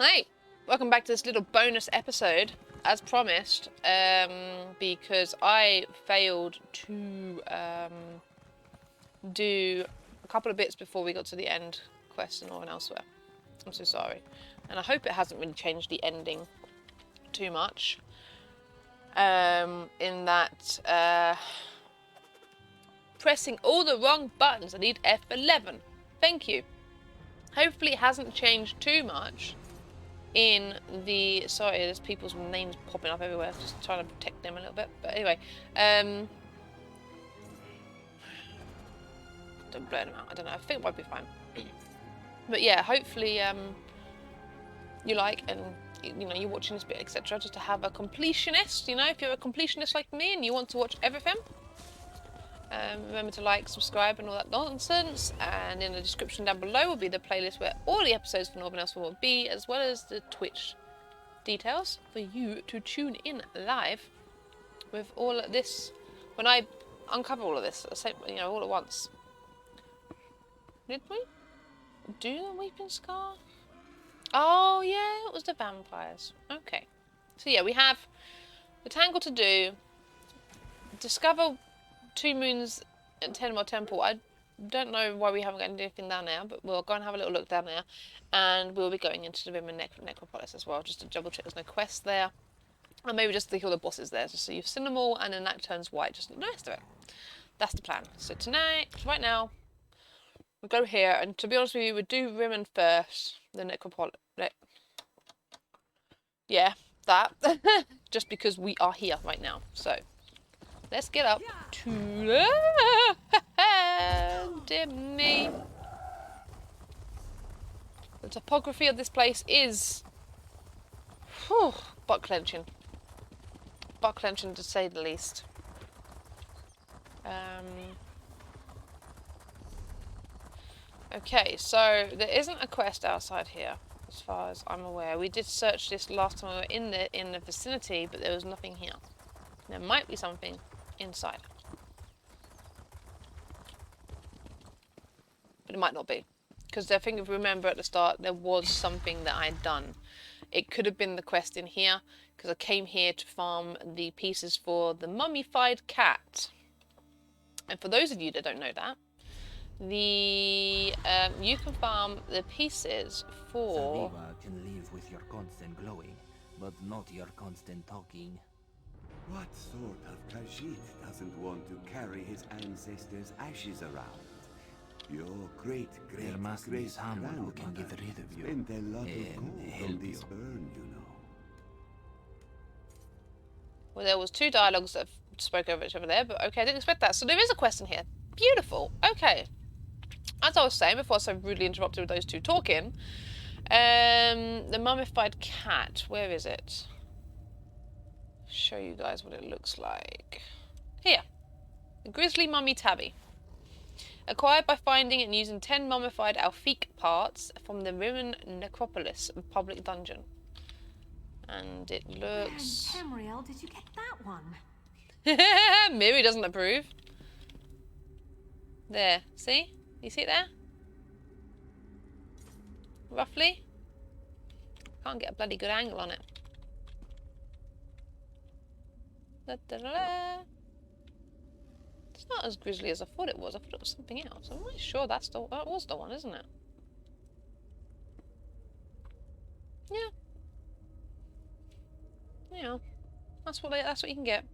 Hey, welcome back to this little bonus episode, as promised, because I failed to do a couple of bits before we got to the end quest in Northern Elsweyr. I'm so sorry. And I hope it hasn't really changed the ending too much. In that, pressing all the wrong buttons. I need F11. Thank you. Hopefully it hasn't changed too much in the... Sorry, there's people's names popping up everywhere. Just trying to protect them a little bit. But anyway, don't blur them out. I don't know. I think it might be fine. But yeah, hopefully you like and you know you're watching this bit, etc. Just to have a completionist. You know, if you're a completionist like me and you want to watch everything. Remember to like, subscribe and all that nonsense, and in the description down below will be the playlist where all the episodes for Northern Elsweyr will be, as well as the Twitch details for you to tune in live with all of this, when I uncover all of this, you know, all at once. Did we do the Weeping Scar? Oh yeah, it was the vampires. Okay. So yeah, we have the Tangle to do, discover 2 moons at Tenmore Temple. I don't know why we haven't got anything down there, but we'll go and have a little look down there. And we'll be going into the Rim Necropolis as well, just to double check there's no quests there. And maybe just to kill the bosses there, just so you've seen them all, and then that turns white, just the rest of it. That's the plan. So tonight, right now, we'll go here, and to be honest with you, we'll do Rimmen first, the Necropolis. Yeah, that. Just because we are here right now, so... Let's get up to the... Dear me. The topography of this place is... Whew, butt clenching. Butt clenching to say the least. Okay, so there isn't a quest outside here, as far as I'm aware. We did search this last time we were in the vicinity, but there was nothing here. There might be something inside, but it might not be, because I think if you remember at the start there was something that I had done. It could have been the quest in here, because I came here to farm the pieces for the mummified cat. And for those of you that don't know that, the you can farm the pieces for... Saviva can live with your constant glowing, but not your constant talking. What sort of Khajiit doesn't want to carry his ancestors' ashes around? Your There must be someone who can get rid of you spent a lot of and gold help on this you. burn, you know. Well, there was 2 dialogues that spoke over each other there, but okay, I didn't expect that. So there is a quest in here. Beautiful. Okay. As I was saying before I was so rudely interrupted with those 2 talking, the mummified cat, where is it? Show you guys what it looks like. Here. The Grizzly mummy Tabby. Acquired by finding and using 10 mummified Alfiq parts from the Rimmen Necropolis public dungeon. And it looks... Tamriel, did you get that one? Miri doesn't approve. There, see? You see it there? Roughly? Can't get a bloody good angle on it. Da, da, da, da. It's not as grisly as I thought it was. I thought it was something else. I'm not sure that was the one, isn't it? Yeah. Yeah. That's what you can get.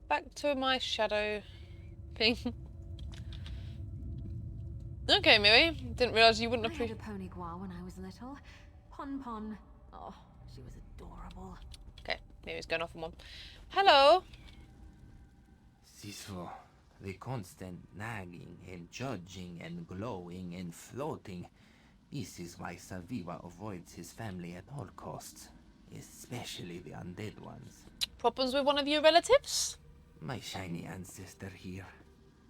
Back to my shadow thing. Okay, Miri. Didn't realise you wouldn't I had a appreciate. pony gua when I was little. Pon Pon. Oh, she was adorable. Okay, Miri's going off on one. Hello. Siso, the constant nagging and judging and glowing and floating. This is why Saviva avoids his family at all costs, especially the undead ones. Problems with one of your relatives? My shiny ancestor here.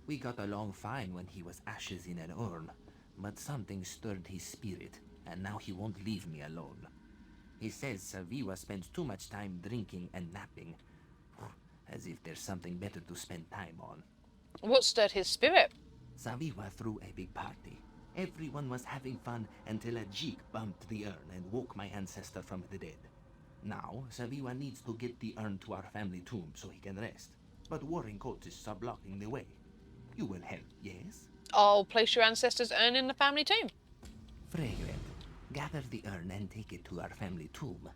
We got along fine when he was ashes in an urn, but something stirred his spirit, and now he won't leave me alone. He says Saviva spends too much time drinking and napping, as if there's something better to spend time on. What stirred his spirit? Saviva threw a big party. Everyone was having fun until a jeek bumped the urn and woke my ancestor from the dead. Now, Saviwa needs to get the urn to our family tomb so he can rest. But warring cultists are blocking the way. You will help, yes? I'll place your ancestors' urn in the family tomb. Fragrant, gather the urn and take it to our family tomb.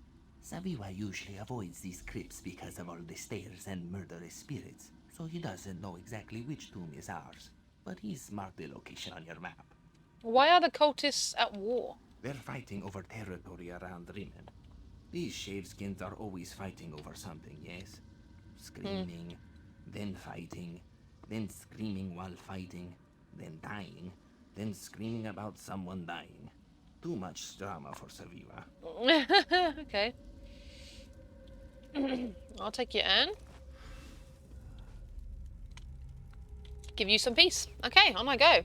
Saviwa usually avoids these crypts because of all the stairs and murderous spirits, so he doesn't know exactly which tomb is ours. But he's marked the location on your map. Why are the cultists at war? They're fighting over territory around Rimmon. These shaveskins are always fighting over something, yes? Screaming, then fighting, then screaming while fighting, then dying, then screaming about someone dying. Too much drama for Saviwa. Okay. I'll take your urn. Give you some peace. Okay, on I go.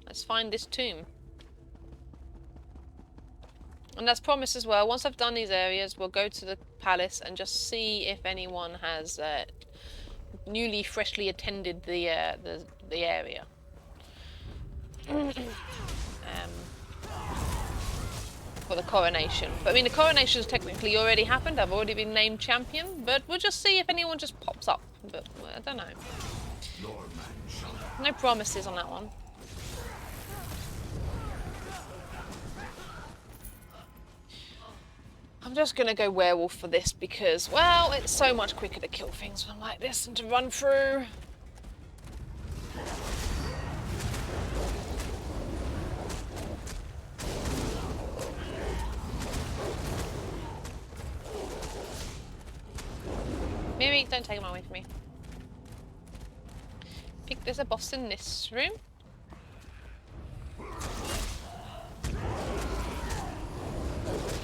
Let's find this tomb. And as promised as well, once I've done these areas, we'll go to the palace and just see if anyone has newly, freshly attended the area. For the coronation. But I mean, the coronation's technically already happened. I've already been named champion, but we'll just see if anyone just pops up. But I don't know. No promises on that one. I'm just gonna go werewolf for this because, well, it's so much quicker to kill things when I'm like this than to run through. Maybe don't take him away from me. I think there's a boss in this room.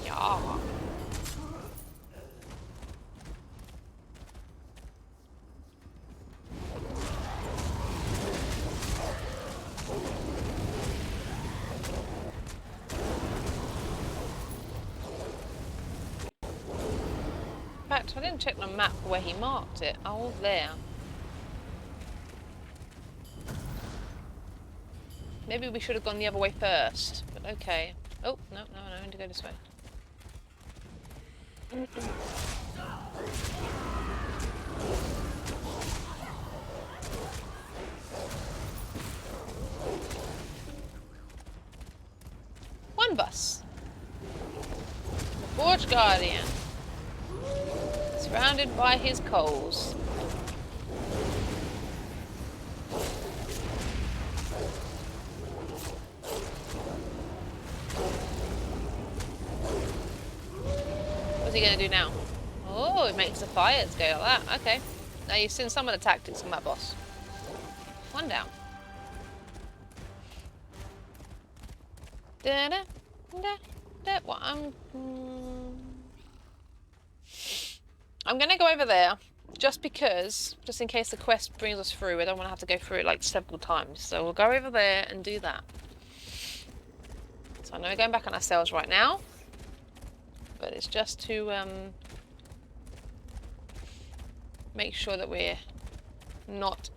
Yeah. In fact, I didn't check the map where he marked it. Oh, there. Maybe we should have gone the other way first, but okay. Oh, no, I need to go this way. One bus. The Forge Guardian. Surrounded by his coals. What's he going to do now? Oh, it makes the fires go like that. Okay. Now you've seen some of the tactics from that boss. One down. Da da da da. What I'm gonna go over there just because, just in case the quest brings us through. I don't want to have to go through it like several times. So we'll go over there and do that. So I know we're going back on ourselves right now, but it's just to make sure that we're not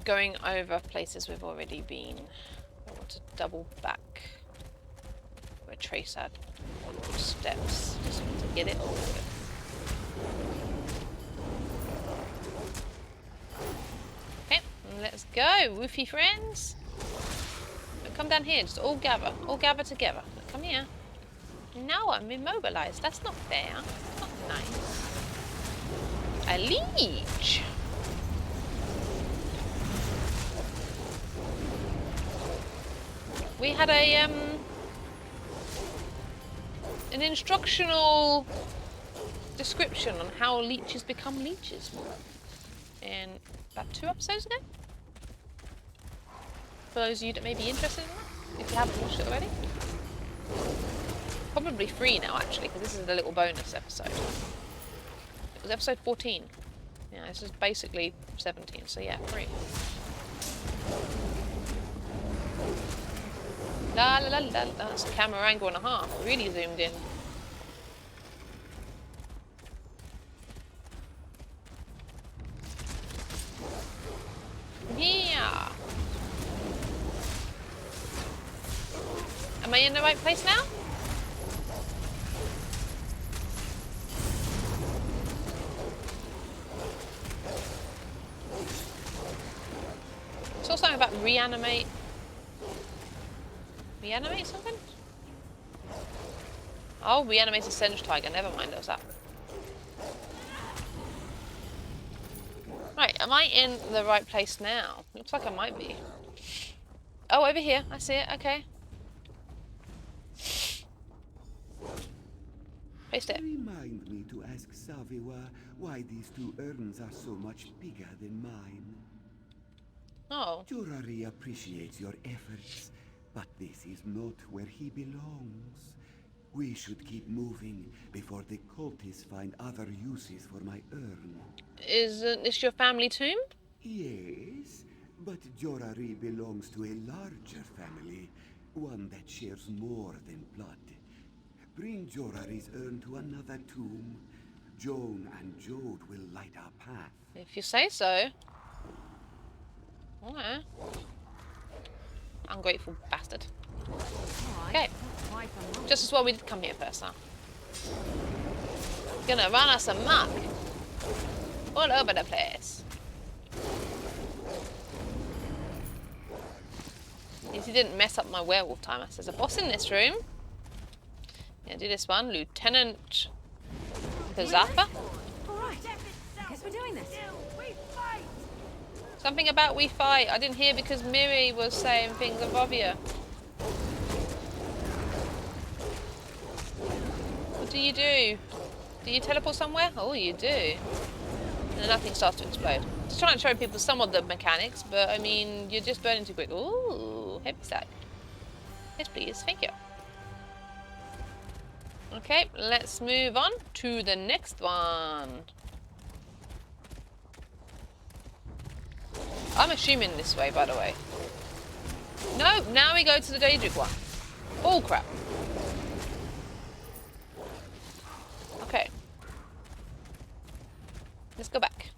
going over places we've already been. I want to double back where Trace had steps, just to get it all good. Okay, let's go, woofy friends. Come down here, just all gather together. Come here. No, I'm immobilized. That's not fair. That's not nice. A leech. We had a an instructional description on how leeches become leeches in about 2 episodes ago. For those of you that may be interested in that, if you haven't watched it already. Probably 3 now, actually, because this is a little bonus episode. It was episode 14. Yeah, this is basically 17, so yeah, 3. La la la la, that's a camera angle and a half, really zoomed in. Yeah. Am I in the right place now? Saw something about reanimate. Reanimate something? Oh, reanimate a Senge Tiger. Never mind, that was that. Right, am I in the right place now? Looks like I might be. Oh, over here. I see it. Okay. Paste it. Remind me to ask Saviwa why these two urns are so much bigger than mine. Oh. Jorari appreciates your efforts, but this is not where he belongs. We should keep moving before the cultists find other uses for my urn. Isn't this your family tomb? Yes, but Jorari belongs to a larger family, one that shares more than blood. Bring Jorari's urn to another tomb. Joan and Jode will light our path. If you say so. Okay. Ungrateful bastard. Okay. Just as well we did come here first, huh? Gonna run us amok. All over the place. At least he didn't mess up my werewolf timer. There's a boss in this room. Yeah, do this one. Lieutenant Kazappa. Alright, I guess we're doing this. Something about we fight. I didn't hear because Miri was saying things above you. What do you do? Do you teleport somewhere? Oh, you do. And then nothing starts to explode. Just trying to show people some of the mechanics, but I mean, you're just burning too quick. Ooh, heavy stack. Yes, please. Thank you. Okay, let's move on to the next one. I'm assuming this way, by the way. No, now we go to the Daedric one. Oh, crap. Okay. Let's go back.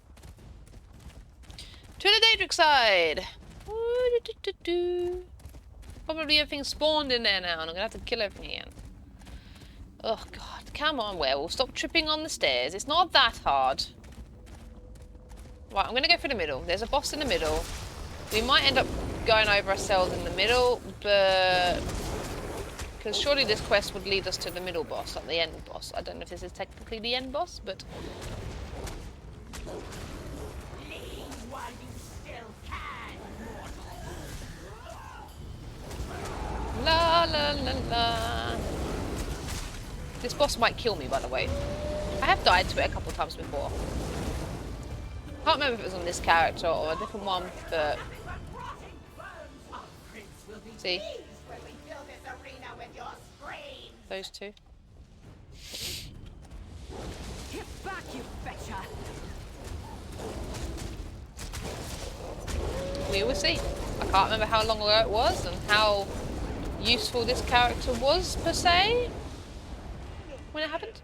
To the Daedric side. Probably everything spawned in there now, and I'm going to have to kill everything again. Oh, God. Come on, werewolf. Stop tripping on the stairs. It's not that hard. Right, I'm going to go for the middle. There's a boss in the middle. We might end up going over ourselves in the middle, but... because surely this quest would lead us to the middle boss, not the end boss. I don't know if this is technically the end boss, but... Leave while you still can. La la la la. This boss might kill me, by the way. I have died to it a couple of times before. I can't remember if it was on this character or a different one, but... see? Those two. Get back, you betcha! We will see. I can't remember how long ago it was and how useful this character was, per se, when it happened.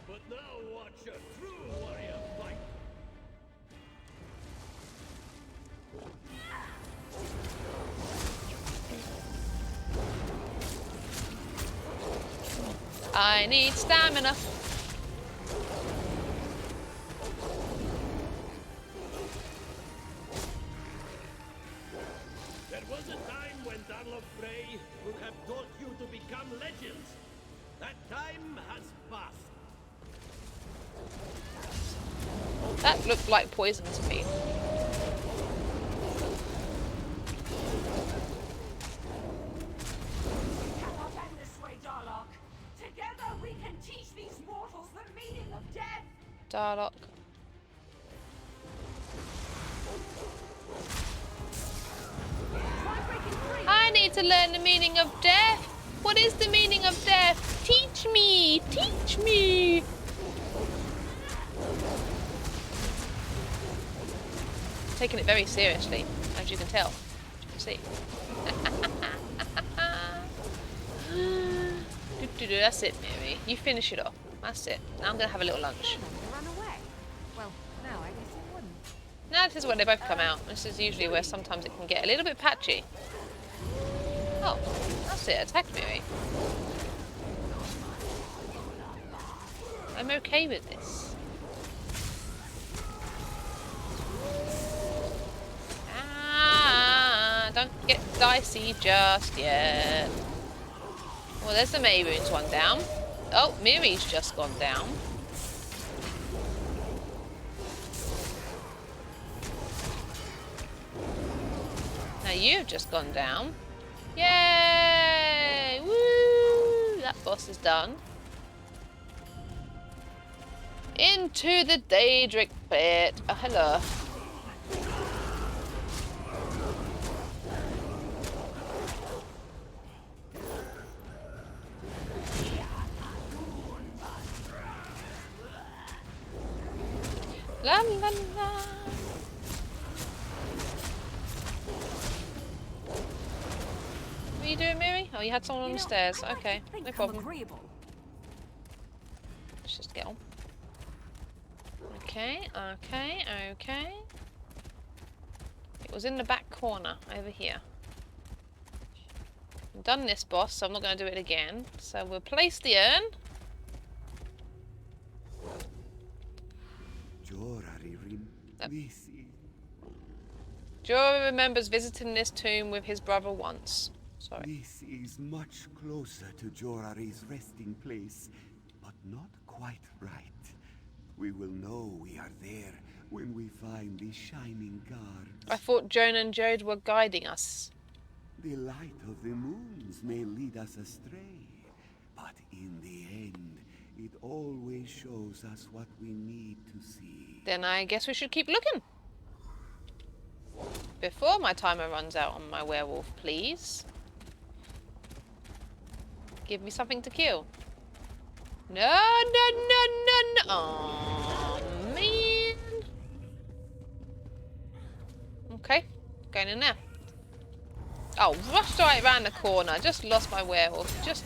But now watch a true warrior fight. I need stamina. There was a time when Darlof Frey would have taught you to become legends. That time has passed. That looked like poison to me. Cannot end this way, Darlock. Together we can teach these mortals the meaning of death. Darlock. I need to learn the meaning of death. What is the meaning of death? Teach me! Teach me! Taking it very seriously, as you can tell. As you can see. That's it, Miri. You finish it off. That's it. Now I'm going to have a little lunch. Run away. Well, no, I guess it wouldn't. No, this is where they both come out. This is usually where sometimes it can get a little bit patchy. Oh, that's it. Attack me. I'm okay with this. Ah, don't get dicey just yet. Well, there's the Mayroon's one down. Oh, Miri's just gone down. Now you've just gone down. Yay! Woo! That boss is done. Into the Daedric pit. Oh, hello. La la la. What are you doing, Miri? Oh, you had someone on the stairs. Okay, no problem. Let's just get on. Okay, okay, okay. It was in the back corner, over here. I've done this boss, so I'm not going to do it again. So we'll place the urn. Jorah remembers visiting this tomb with his brother once. Sorry. This is much closer to Jorah's resting place, but not quite right. We will know we are there when we find the shining guards. I thought Joan and Jode were guiding us. The light of the moons may lead us astray, but in the end, it always shows us what we need to see. Then I guess we should keep looking. Before my timer runs out on my werewolf, please. Give me something to kill. No, no, no, no, no. Oh, man. Okay, going in there. Oh, rushed right around the corner. Just lost my werewolf. Just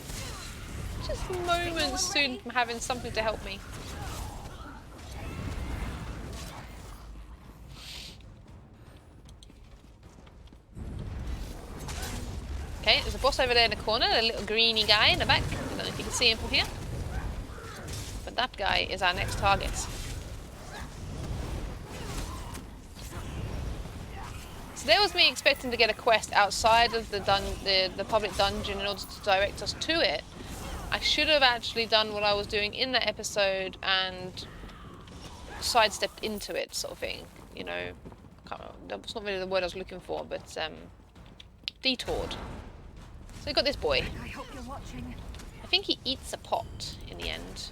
moments soon from having something to help me. Okay, there's a boss over there in the corner, a little greeny guy in the back. I don't know if you can see him from here. But that guy is our next target. So there was me expecting to get a quest outside of the public dungeon in order to direct us to it. I should have actually done what I was doing in that episode and sidestepped into it, sort of thing. You know, can't remember, that's not really the word I was looking for, but detoured. So we got this boy. I hope you're watching. I think he eats a pot in the end.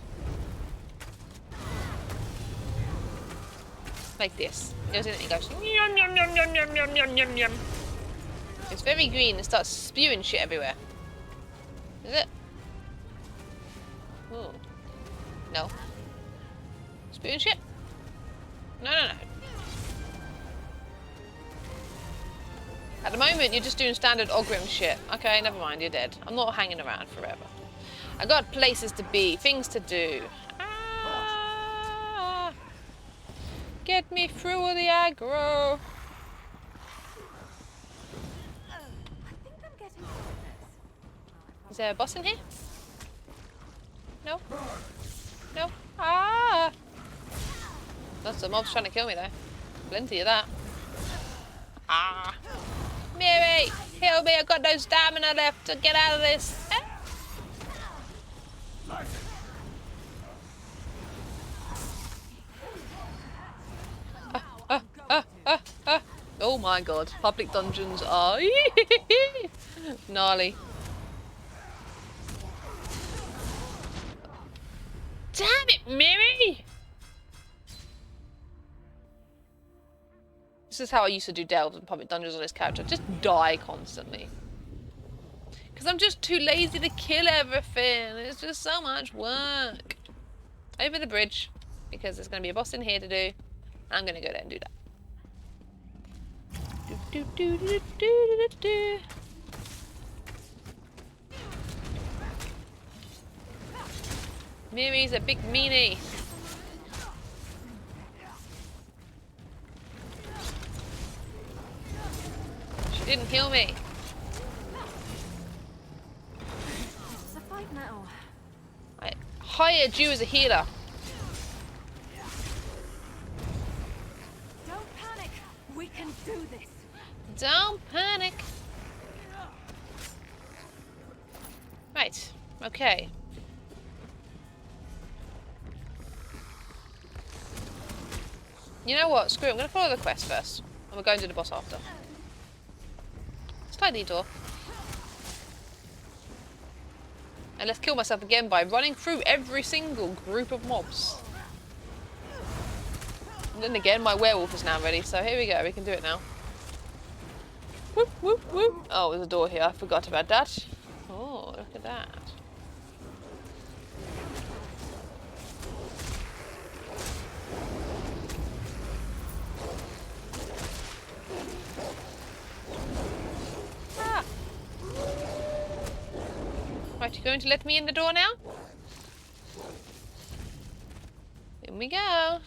Like this. He goes in and he goes yum yum yum yum yum yum yum yum yum. It's very green and starts spewing shit everywhere. Is it? Ooh. No. Spewing shit? No, no, no. At the moment, you're just doing standard Ogrim shit. Okay, never mind, you're dead. I'm not hanging around forever. I got places to be, things to do. Ah! Get me through the aggro. Is there a boss in here? No? No? Ah! Lots of mobs trying to kill me though. Plenty of that. Ah! Miri! Heal me, I've got no stamina left to get out of this. Oh my god, public dungeons are gnarly. Damn it, Miri! This is how I used to do delves in public dungeons on this character. Just die constantly. Because I'm just too lazy to kill everything. It's just so much work. Over the bridge. Because there's going to be a boss in here to do. I'm going to go there and do that. Do, do, do, do, do, do, do. Miri's a big meanie. She didn't heal me. now? I hired you as a healer. Don't panic. We can do this. Don't panic. Right. Okay. You know what? Screw it. I'm going to follow the quest first. And we're going to the boss after. Slide detour. And let's kill myself again by running through every single group of mobs. And then again, my werewolf is now ready. So here we go. We can do it now. Whoop, whoop, whoop. Oh, there's a door here. I forgot about that. Oh, look at that. Ah. Right, you going to let me in the door now? Here we go.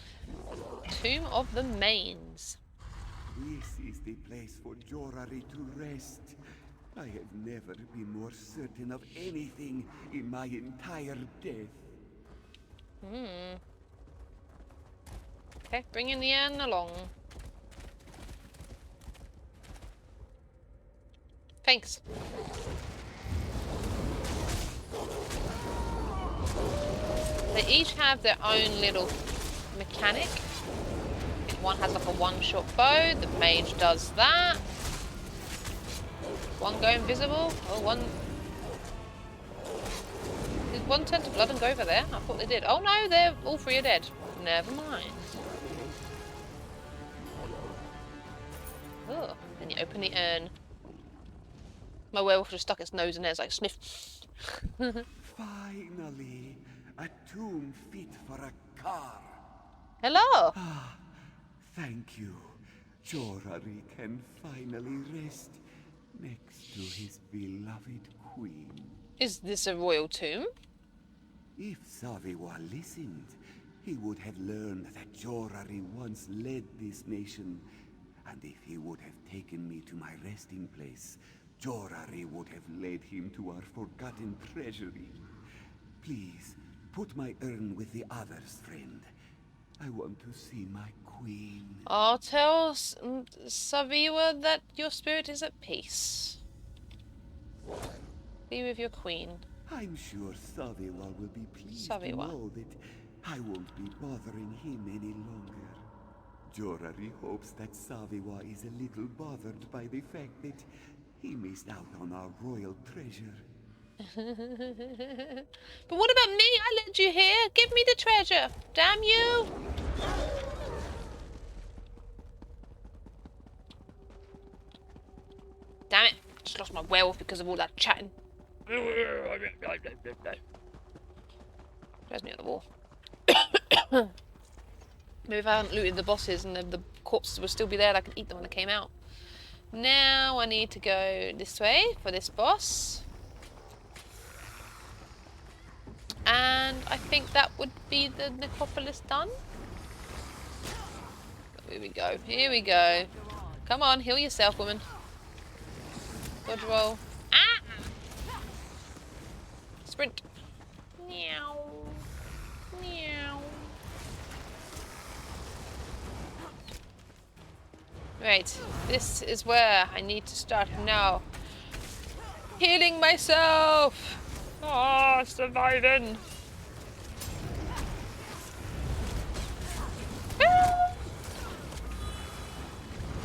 Tomb of the Mains. This is the place for Jorari to rest. I have never been more certain of anything in my entire death. Okay, bringing the urn along. Thanks. They each have their own little mechanic. One has like a one-shot bow. The mage does that. One go invisible. Oh, one. Did one turn to blood and go over there? I thought they did. Oh no, they're all three are dead. Never mind. Oh, then you open the urn. My werewolf just stuck its nose in there. It's like sniff. Finally, a tomb fit for a car. Hello. Ah, thank you. Jorari can finally rest next to his beloved queen. Is this a royal tomb? If Saviwa listened, he would have learned that Jorari once led this nation. And if he would have taken me to my resting place, Jorari would have led him to our forgotten treasury. Please, put my urn with the others, friend. I want to see my queen. I'll tell Saviwa that your spirit is at peace. Be with your queen. I'm sure Saviwa will be pleased to Saviwa. know that I won't be bothering him any longer. Jorari hopes that Saviwa is a little bothered by the fact that he missed out on our royal treasure. But what about me? I led you here. Give me the treasure. Damn you. Damn it. Just lost my werewolf because of all that chatting. There's me on the wall. Maybe if I hadn't looted the bosses and the corpses would still be there, I could eat them when they came out. Now I need to go this way for this boss. And I think that would be the Necropolis done. Here we go. Here we go. Come on, heal yourself, woman. Dodge roll. Ah! Sprint. Meow. Meow. Right, this is where I need to start now. Healing myself! Oh, surviving!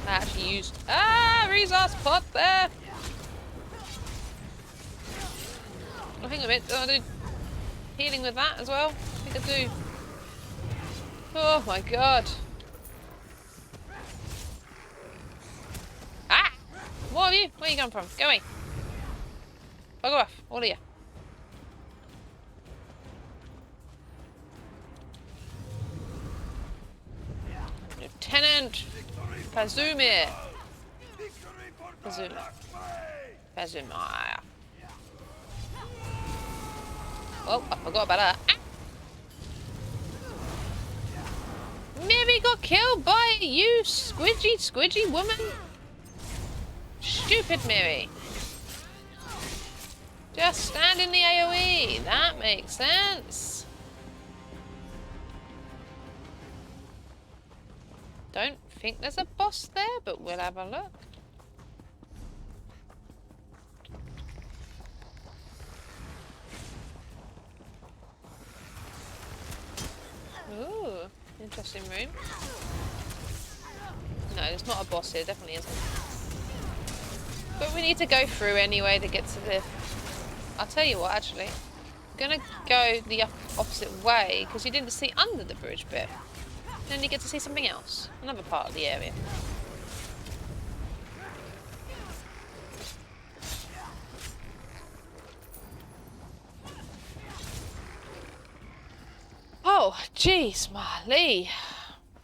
I actually used resource pot there! I think a bit. Do I do healing with that as well? I think I do. Oh my god. Ah! More of you! Where are you coming from? Go away. Bugger off, all of you. Lieutenant Pazumir. Pazumir. Oh, I forgot about that. Ah! Mary got killed by you, squidgy woman. Stupid Mary. Just stand in the AoE. That makes sense. Don't think there's a boss there, but we'll have a look. Ooh, interesting room. No, there's not a boss here, definitely isn't. But we need to go through anyway to get to the... I'll tell you what, actually. I'm gonna go the opposite way, because you didn't see under the bridge bit. Then you get to see something else. Another part of the area. Oh, jeez, Marley.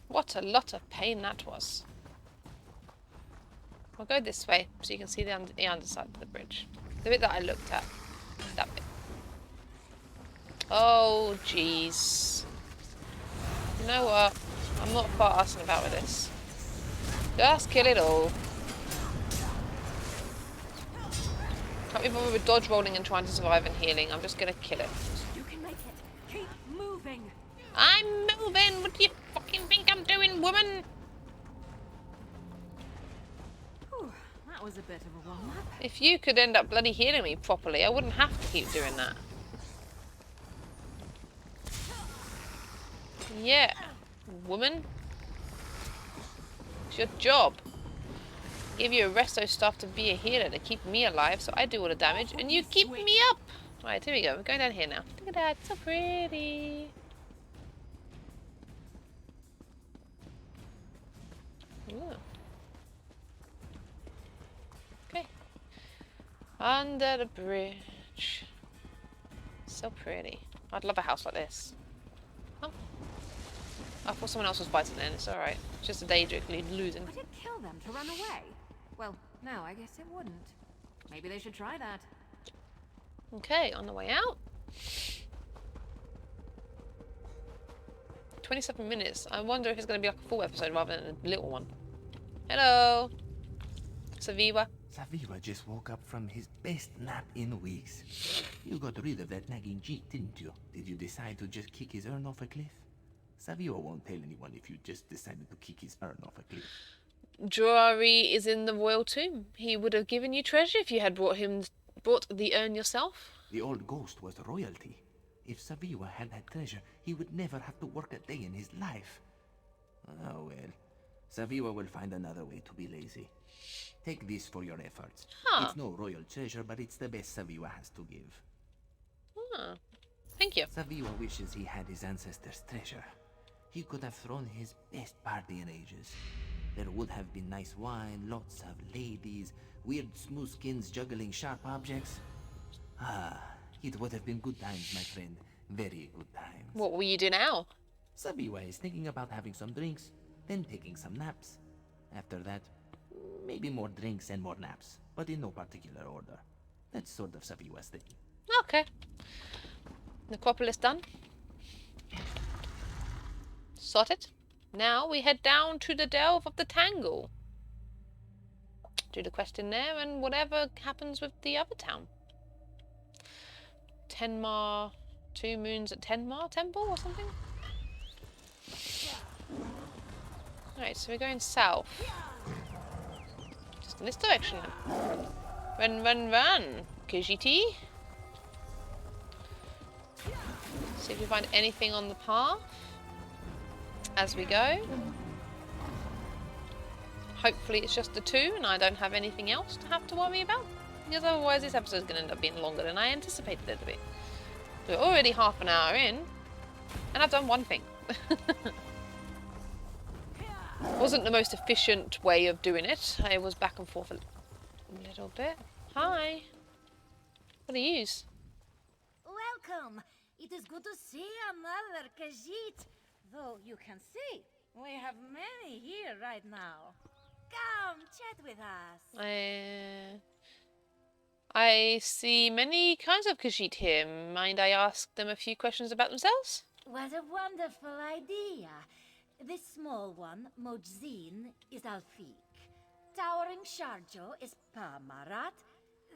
What a lot of pain that was. We'll go this way so you can see the underside of the bridge. The bit that I looked at. That bit. Oh, jeez. You know what? I'm not fussing about with this. Just kill it all. Can't be bothered with dodge rolling and trying to survive and healing. I'm just gonna kill it. You can make it. Keep moving. I'm moving! What do you fucking think I'm doing, woman? Whew, that was a bit of a warm-up. If you could end up bloody healing me properly, I wouldn't have to keep doing that. Yeah, woman. It's your job. Give you a resto stuff to be a healer to keep me alive, so I do all the damage, and you keep me up. Right, here we go. We're going down here now. Look at that, so pretty. Ooh. Okay. Under the bridge. So pretty. I'd love a house like this. Oh. I thought someone else was fighting then. It's alright. It's just a danger losing. Would it kill them to run away? Well, no, I guess it wouldn't. Maybe they should try that. Okay, on the way out. 27 minutes. I wonder if it's going to be like a full episode rather than a little one. Hello. Saviwa. Saviwa just woke up from his best nap in weeks. You got rid of that nagging cheat, didn't you? Did you decide to just kick his urn off a cliff? Saviwa won't tell anyone if you just decided to kick his urn off a cliff. Jurari is in the royal tomb. He would have given you treasure if you had brought the urn yourself. The old ghost was royalty. If Saviwa had that treasure, he would never have to work a day in his life. Oh well. Saviwa will find another way to be lazy. Take this for your efforts. Huh. It's no royal treasure, but it's the best Saviwa has to give. Huh. Thank you. Saviwa wishes he had his ancestors' treasure. He could have thrown his best party in ages. There would have been nice wine, lots of ladies, weird smooth skins juggling sharp objects. Ah, it would have been good times, my friend. Very good times. What will you do now? Saviwa is thinking about having some drinks, then taking some naps. After that, maybe more drinks and more naps, but in no particular order. That's sort of Saviwa's thing. Okay. Necropolis done. Sorted. Now we head down to the delve of the Tangle. Do the quest in there and whatever happens with the other town. Tenma, 2 moons at Tenma Temple or something? Alright, so we're going south. Just in this direction then. Run, run, run! Kujiti. See if we find anything on the path as we go. Hopefully it's just the 2 and I don't have anything else to have to worry about. Because otherwise this episode is going to end up being longer than I anticipated it to be. We're already half an hour in and I've done one thing. Wasn't the most efficient way of doing it. I was back and forth a little bit. Hi. What do you use? Welcome. It is good to see another Khajiit. Though you can see, we have many here right now. Come, chat with us. I see many kinds of Khajiit here. Mind I ask them a few questions about themselves? What a wonderful idea. This small one, Mojzin, is Alfiq. Towering Sharjo is Pamarat.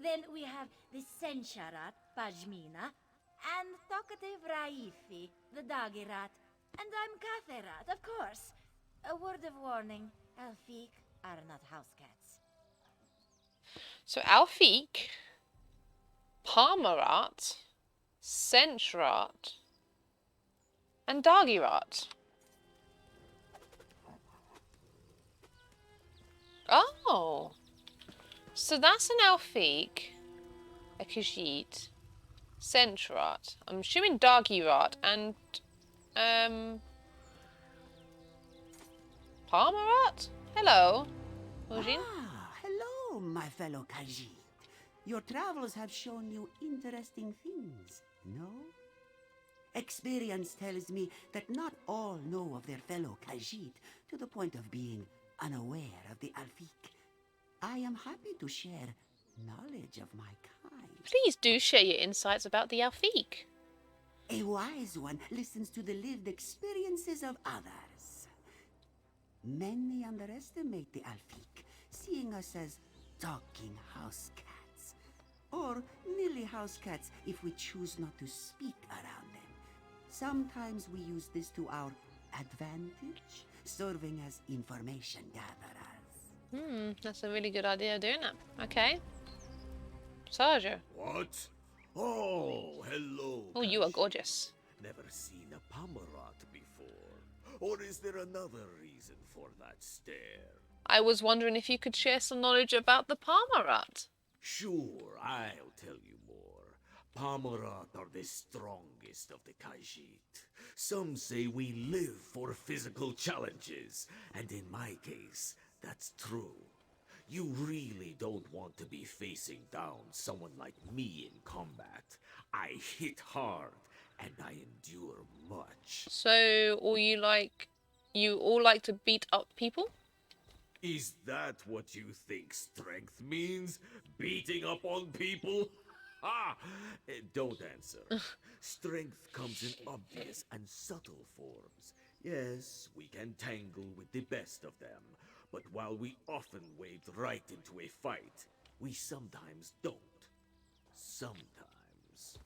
Then we have the Sensharat, Pajmina, and talkative Raifi, the doggy rat. And I'm Katherat, of course. A word of warning, Elfiq are not house cats. So Elfiq, Parmarat, Sensharat, and Dagirat. Oh, so that's an Elfiq, a Khajiit, Sensharat. I'm assuming Dagirat and Parmarat. Hello, Ujin. Ah, hello, my fellow Khajiit. Your travels have shown you interesting things, no? Experience tells me that not all know of their fellow Khajiit to the point of being unaware of the Elfiq. I am happy to share knowledge of my kind. Please do share your insights about the Elfiq. A wise one listens to the lived experiences of others. Many underestimate the Elfiq, seeing us as talking house cats. Or nearly house cats if we choose not to speak around them. Sometimes we use this to our advantage, serving as information gatherers. That's a really good idea of doing that. Okay. Sergio. What? Oh, hello. Oh, you are gorgeous. Never seen a Parmarat before. Or is there another reason for that stare? I was wondering if you could share some knowledge about the Parmarat. Sure, I'll tell you more. Parmarat are the strongest of the Khajiit. Some say we live for physical challenges, and in my case, that's true. You really don't want to be facing down someone like me in combat. I hit hard, and I endure much. So, you all like to beat up people? Is that what you think strength means? Beating up on people? Ha! Don't answer. Strength comes in obvious and subtle forms. Yes, we can tangle with the best of them, but while we often wade right into a fight, we sometimes don't. Sometimes.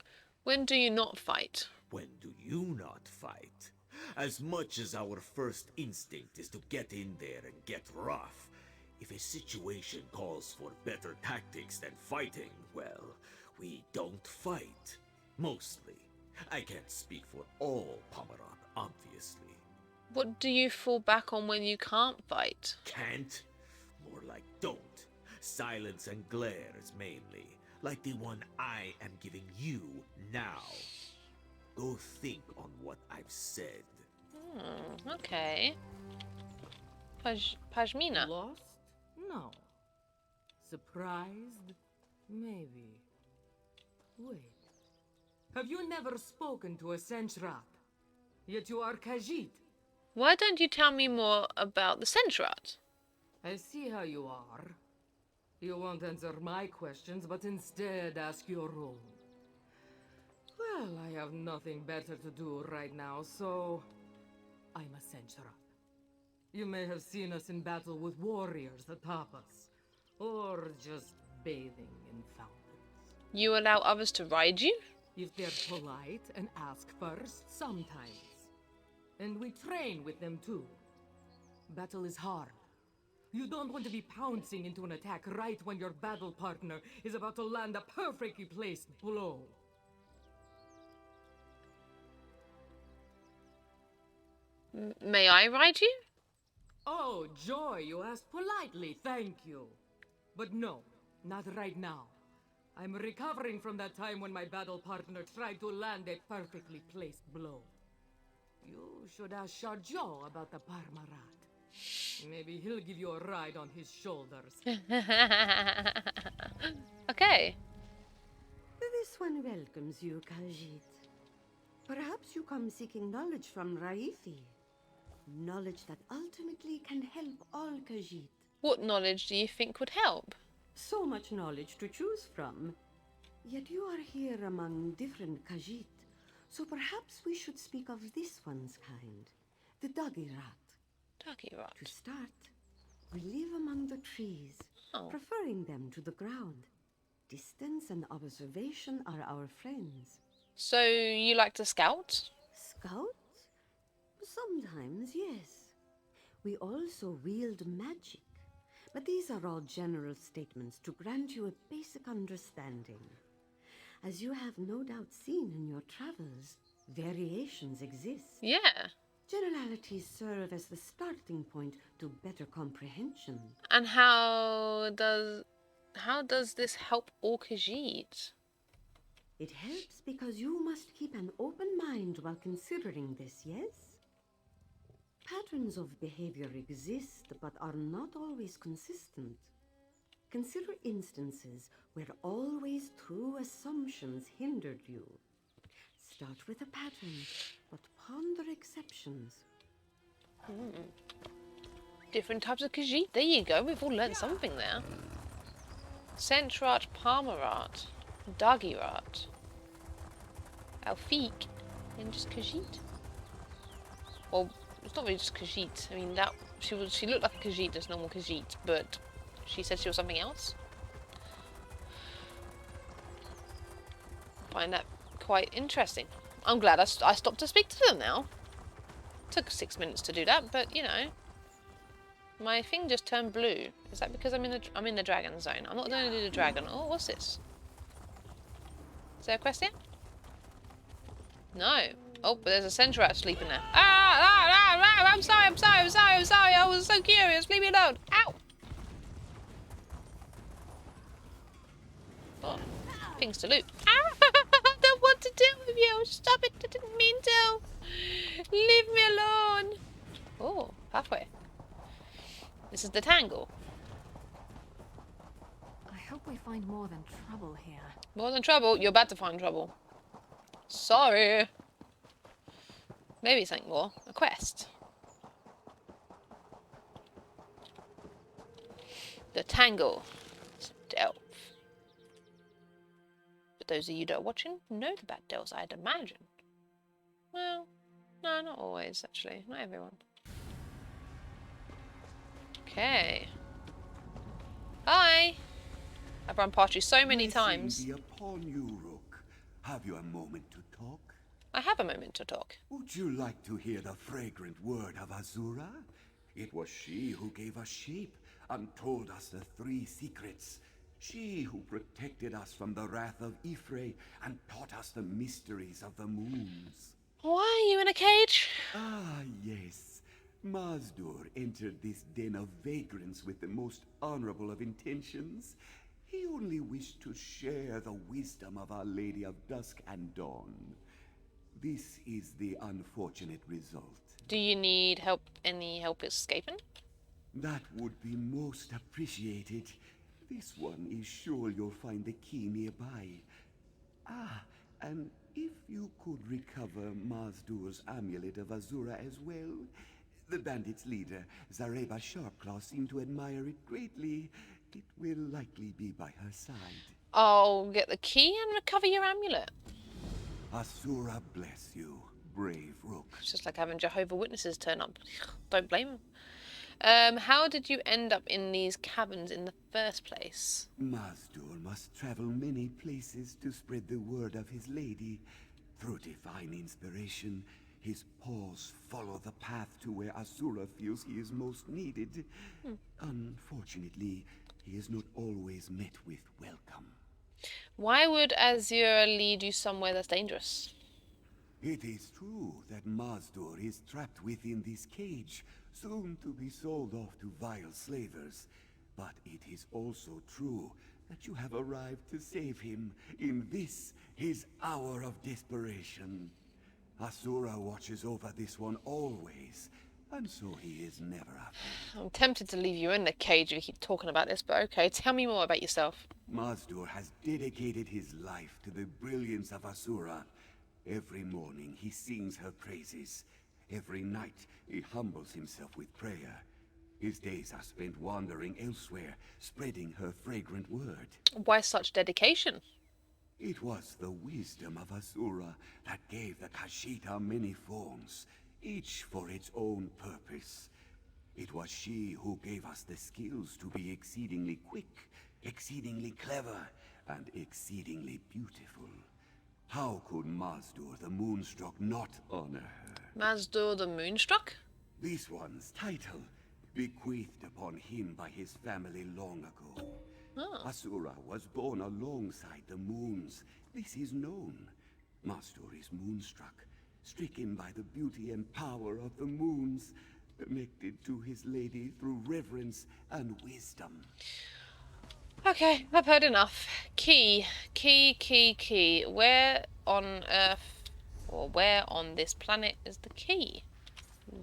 When do you not fight? When do you not fight? As much as our first instinct is to get in there and get rough, if a situation calls for better tactics than fighting, well, we don't fight. Mostly. I can't speak for all Parmarat, obviously. What do you fall back on when you can't fight? Can't? More like don't. Silence and glares mainly, like the one I am giving you now. Go think on what I've said. Okay. Pajmina. Lost? No. Surprised? Maybe. Wait. Have you never spoken to a Sensharat? Yet you are Khajiit. Why don't you tell me more about the Sensharat? I see how you are. You won't answer my questions, but instead ask your own. Well, I have nothing better to do right now, so I'm a Sensharat. You may have seen us in battle with warriors atop us, or just bathing in fountains. You allow others to ride you? If they're polite and ask first, sometimes. And we train with them too. Battle is hard. You don't want to be pouncing into an attack right when your battle partner is about to land a perfectly placed blow. May I ride you? Oh, joy, you asked politely, thank you. But no, not right now. I'm recovering from that time when my battle partner tried to land a perfectly placed blow. You should ask Sharjo about the Parmarat. Maybe he'll give you a ride on his shoulders. Okay. This one welcomes you, Khajiit. Perhaps you come seeking knowledge from Raifi. Knowledge that ultimately can help all Khajiit. What knowledge do you think would help? So much knowledge to choose from. Yet you are here among different Khajiit. So perhaps we should speak of this one's kind, the Dagirat. Dagirat. To start, we live among the trees, preferring them to the ground. Distance and observation are our friends. So you like to scout? Scout? Sometimes, yes. We also wield magic. But these are all general statements to grant you a basic understanding. As you have no doubt seen in your travels, variations exist. Yeah. Generalities serve as the starting point to better comprehension. And how does this help Orkajit? It helps because you must keep an open mind while considering this, yes? Patterns of behavior exist, but are not always consistent. Consider instances where always true assumptions hindered you. Start with a pattern, but ponder exceptions. Different types of Khajiit. There you go. We've all learned something there. Centrat, Palmerat, Dagirat, Alfiq, and just Khajiit. Well, it's not really just Khajiit. I mean, she looked like a Khajiit, just normal Khajiit, but she said she was something else. I find that quite interesting. I'm glad I stopped to speak to them now. Took 6 minutes to do that, but you know, my thing just turned blue. Is that because I'm in the dragon zone? I'm not going to do the dragon. Oh, what's this? Is there a quest here? No. Oh, but there's a Centrat sleeping there. I'm sorry. I was so curious. Leave me alone. Ow! Oh, things to loot. I don't want to deal with you. Stop it. I didn't mean to. Leave me alone. Oh, pathway. This is the tangle. I hope we find more than trouble here. More than trouble? You're about to find trouble. Sorry. Maybe something more. A quest. The Tangle. Stealth. But those of you that are watching know the bad delves, I'd imagine. Well, no, not always, actually. Not everyone. Okay. Hi! I've run past you so many times. Blessing be upon you, Rook. Have you a moment to talk? I have a moment to talk. Would you like to hear the fragrant word of Azura? It was she who gave us shape and told us the 3 secrets. She who protected us from the wrath of Ifre and taught us the mysteries of the moons. Why are you in a cage? Ah, yes. Mazdur entered this den of vagrants with the most honorable of intentions. He only wished to share the wisdom of Our Lady of Dusk and Dawn. This is the unfortunate result. Do you need help? Any help escaping? That would be most appreciated. This one is sure you'll find the key nearby. Ah, and if you could recover Mazdur's amulet of Azura as well. The bandits' leader, Zareba Sharpclaw, seemed to admire it greatly. It will likely be by her side. I'll get the key and recover your amulet. Azura bless you, brave Rook. It's just like having Jehovah's Witnesses turn up. Don't blame them. How did you end up in these caverns in the first place? Mazdur must travel many places to spread the word of his lady. Through divine inspiration, his paws follow the path to where Azura feels he is most needed. Unfortunately, he is not always met with welcome. Why would Azura lead you somewhere that's dangerous? It is true that Mazdur is trapped within this cage, soon to be sold off to vile slavers. But it is also true that you have arrived to save him in this, his hour of desperation. Azura watches over this one always, and so he is never happy. I'm tempted to leave you in the cage if you keep talking about this, but okay, tell me more about yourself. Mazdur has dedicated his life to the brilliance of Azura. Every morning he sings her praises. Every night he humbles himself with prayer. His days are spent wandering elsewhere, spreading her fragrant word. Why such dedication? It was the wisdom of Azura that gave the Khajiit many forms, each for its own purpose. It was she who gave us the skills to be exceedingly quick, exceedingly clever, and exceedingly beautiful. How could Mazdur the Moonstruck not honor her? Mazdur the Moonstruck? This one's title, bequeathed upon him by his family long ago. Oh. Asura was born alongside the moons. This is known. Mazdur is moonstruck, stricken by the beauty and power of the moons, connected to his lady through reverence and wisdom. Okay, I've heard enough. Key. Where on Earth, or where on this planet is the key?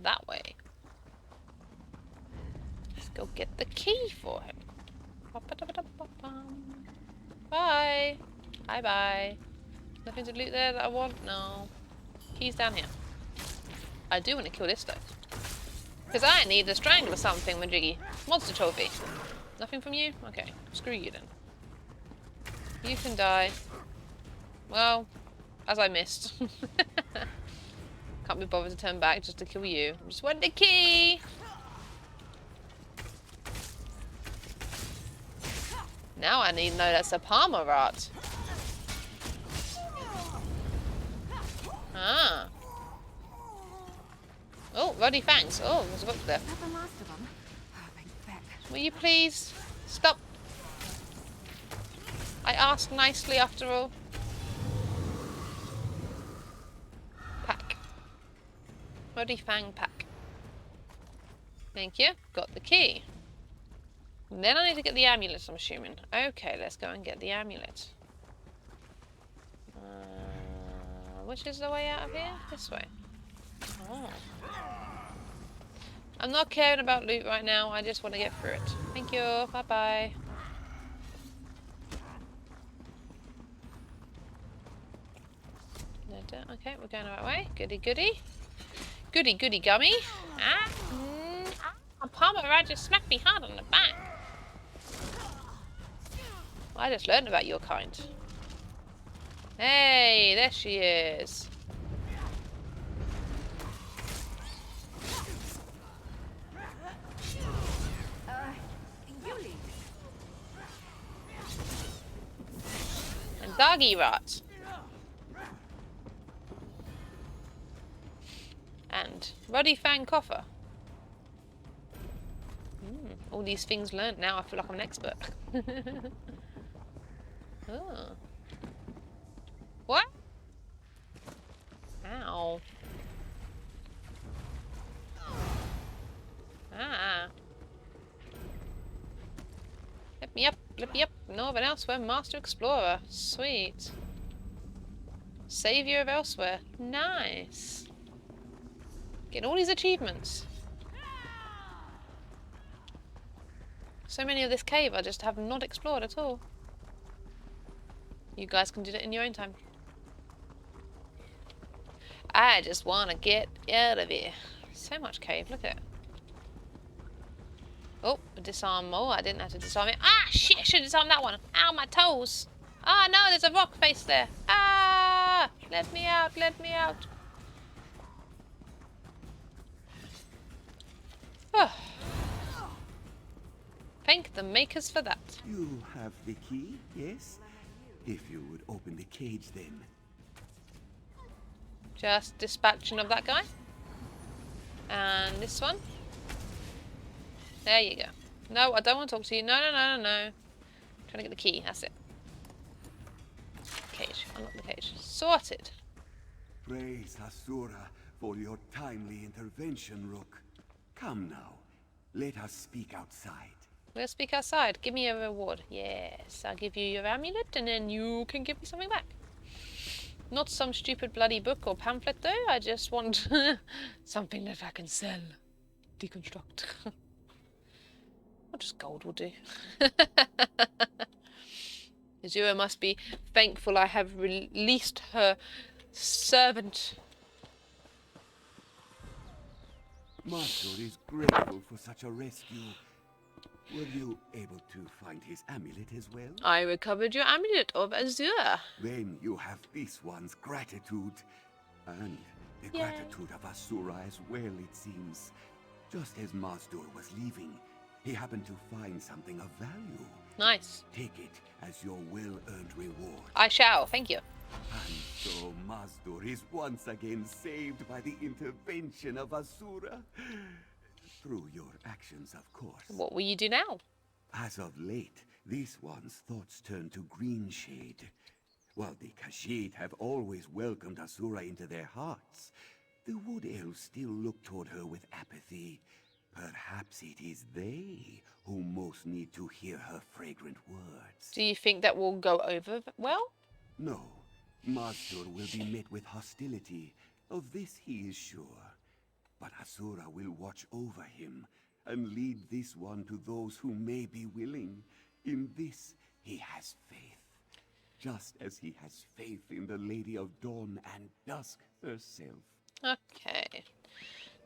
That way. Let's go get the key for him. Bye. Bye. Nothing to loot there that I want? No. Key's down here. I do want to kill this though. Because I need a strangle or something, Majiggy. Monster trophy. Nothing from you? Okay. Screw you then. You can die. Well, as I missed. Can't be bothered to turn back just to kill you. I just want the key! Now I need to know that's a Palmer art. Ah. Oh, Ruddy Fangs. Oh, there's a book there. Is that the last of them? Oh, thank feck. Will you please stop? I asked nicely after all. Pack. Ruddy Fang pack. Thank you. Got the key. And then I need to get the amulet, I'm assuming. Okay, let's go and get the amulet. Which is the way out of here? This way. Oh. I'm not caring about loot right now. I just want to get through it. Thank you. Bye-bye. Okay, we're going the right way. Goody. Goody gummy. Palmer Rad just smacked me hard on the back. I just learned about your kind. Hey, there she is. And doggy rot. And Ruddy Fang coffer. All these things learned now. I feel like I'm an expert. Oh. What? Ow. Ah. Let me up. Northern Elsweyr Master Explorer. Sweet. Savior of Elsweyr. Nice. Getting all these achievements. So many of this cave I just have not explored at all. You guys can do that in your own time. I just want to get out of here. So much cave, look at it. Oh, disarm. Oh, I didn't have to disarm it. Ah, shit, I should have disarmed that one. Ow, my toes. Ah, no, there's a rock face there. Ah, let me out. Oh. Thank the makers for that. You have the key, yes? If you would open the cage then. Just dispatching of that guy. And this one. There you go. No, I don't want to talk to you. No. Trying to get the key. That's it. Cage. Unlock the cage. Sorted. Praise Asura for your timely intervention, Rook. Come now. Let us speak outside. We'll speak outside. Give me a reward. Yes, I'll give you your amulet and then you can give me something back. Not some stupid bloody book or pamphlet though. I just want something that I can sell. Deconstruct. Or just gold will do. Azura must be thankful I have released her servant. Mazdur is grateful for such a rescue. Were you able to find his amulet as well? I recovered your amulet of Azura. Then you have this one's gratitude. And the gratitude of Asura as well, it seems. Just as Mazdur was leaving, he happened to find something of value Nice. Take it as your well-earned reward. I shall, thank you. And so Mazdur is once again saved by the intervention of Asura. Through your actions, of course. What will you do now? As of late, this one's thoughts turn to Greenshade. While the Khajiit have always welcomed Asura into their hearts, the Wood Elves still look toward her with apathy. Perhaps it is they who most need to hear her fragrant words. Do you think that will go over well? No. Mazdur will be met with hostility. Of this he is sure. But Asura will watch over him and lead this one to those who may be willing. In this he has faith. Just as he has faith in the Lady of Dawn and Dusk herself. Okay.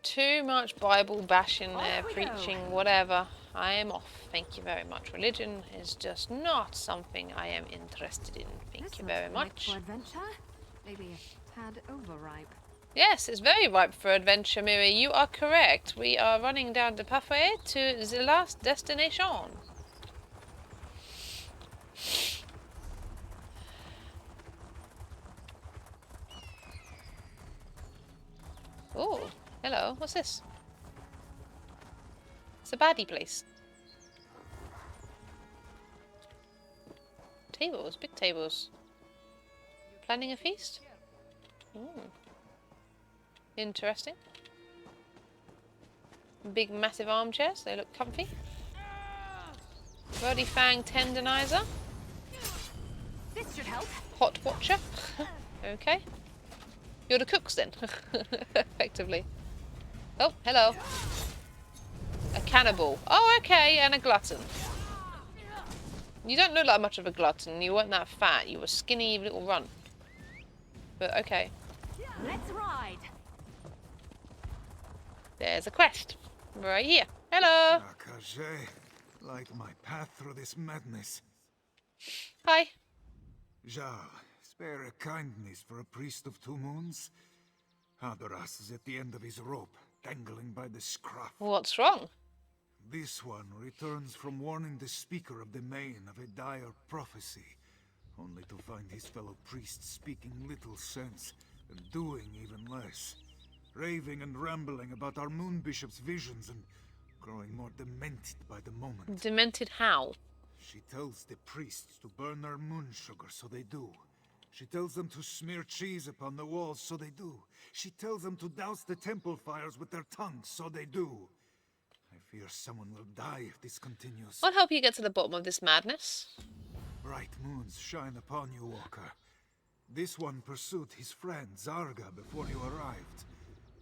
Too much Bible bashing there, preaching, whatever. I am off. Thank you very much. Religion is just not something I am interested in. Thank you very much. For adventure? Maybe a tad overripe. Yes, it's very ripe for adventure, Miri. You are correct. We are running down the pathway to the last destination. Oh, hello. What's this? It's a baddie place. Tables, big tables. Planning a feast? Interesting. Big massive armchairs, they look comfy. Bloody Fang tendonizer. This should help. Hot watcher. Okay. You're the cooks then, effectively. Oh, hello. A cannibal. Oh, okay, and a glutton. You don't look like much of a glutton. You weren't that fat. You were skinny little runt. But okay. Let's ride. There's a quest. Right here. Hello. Akage, light my path through this madness. Hi. Jal, spare a kindness for a priest of 2 moons. Hadoras is at the end of his rope, dangling by the scruff. What's wrong? This one returns from warning the speaker of the main of a dire prophecy, only to find his fellow priests speaking little sense and doing even less. Raving and rambling about our moon bishop's visions and growing more demented by the moment. Demented how? She tells the priests to burn their moon sugar, so they do. She tells them to smear cheese upon the walls, so they do. She tells them to douse the temple fires with their tongues, so they do. I fear someone will die if this continues. I'll help you get to the bottom of this madness. Bright moons shine upon you, Walker. This one pursued his friend Zarga before you arrived.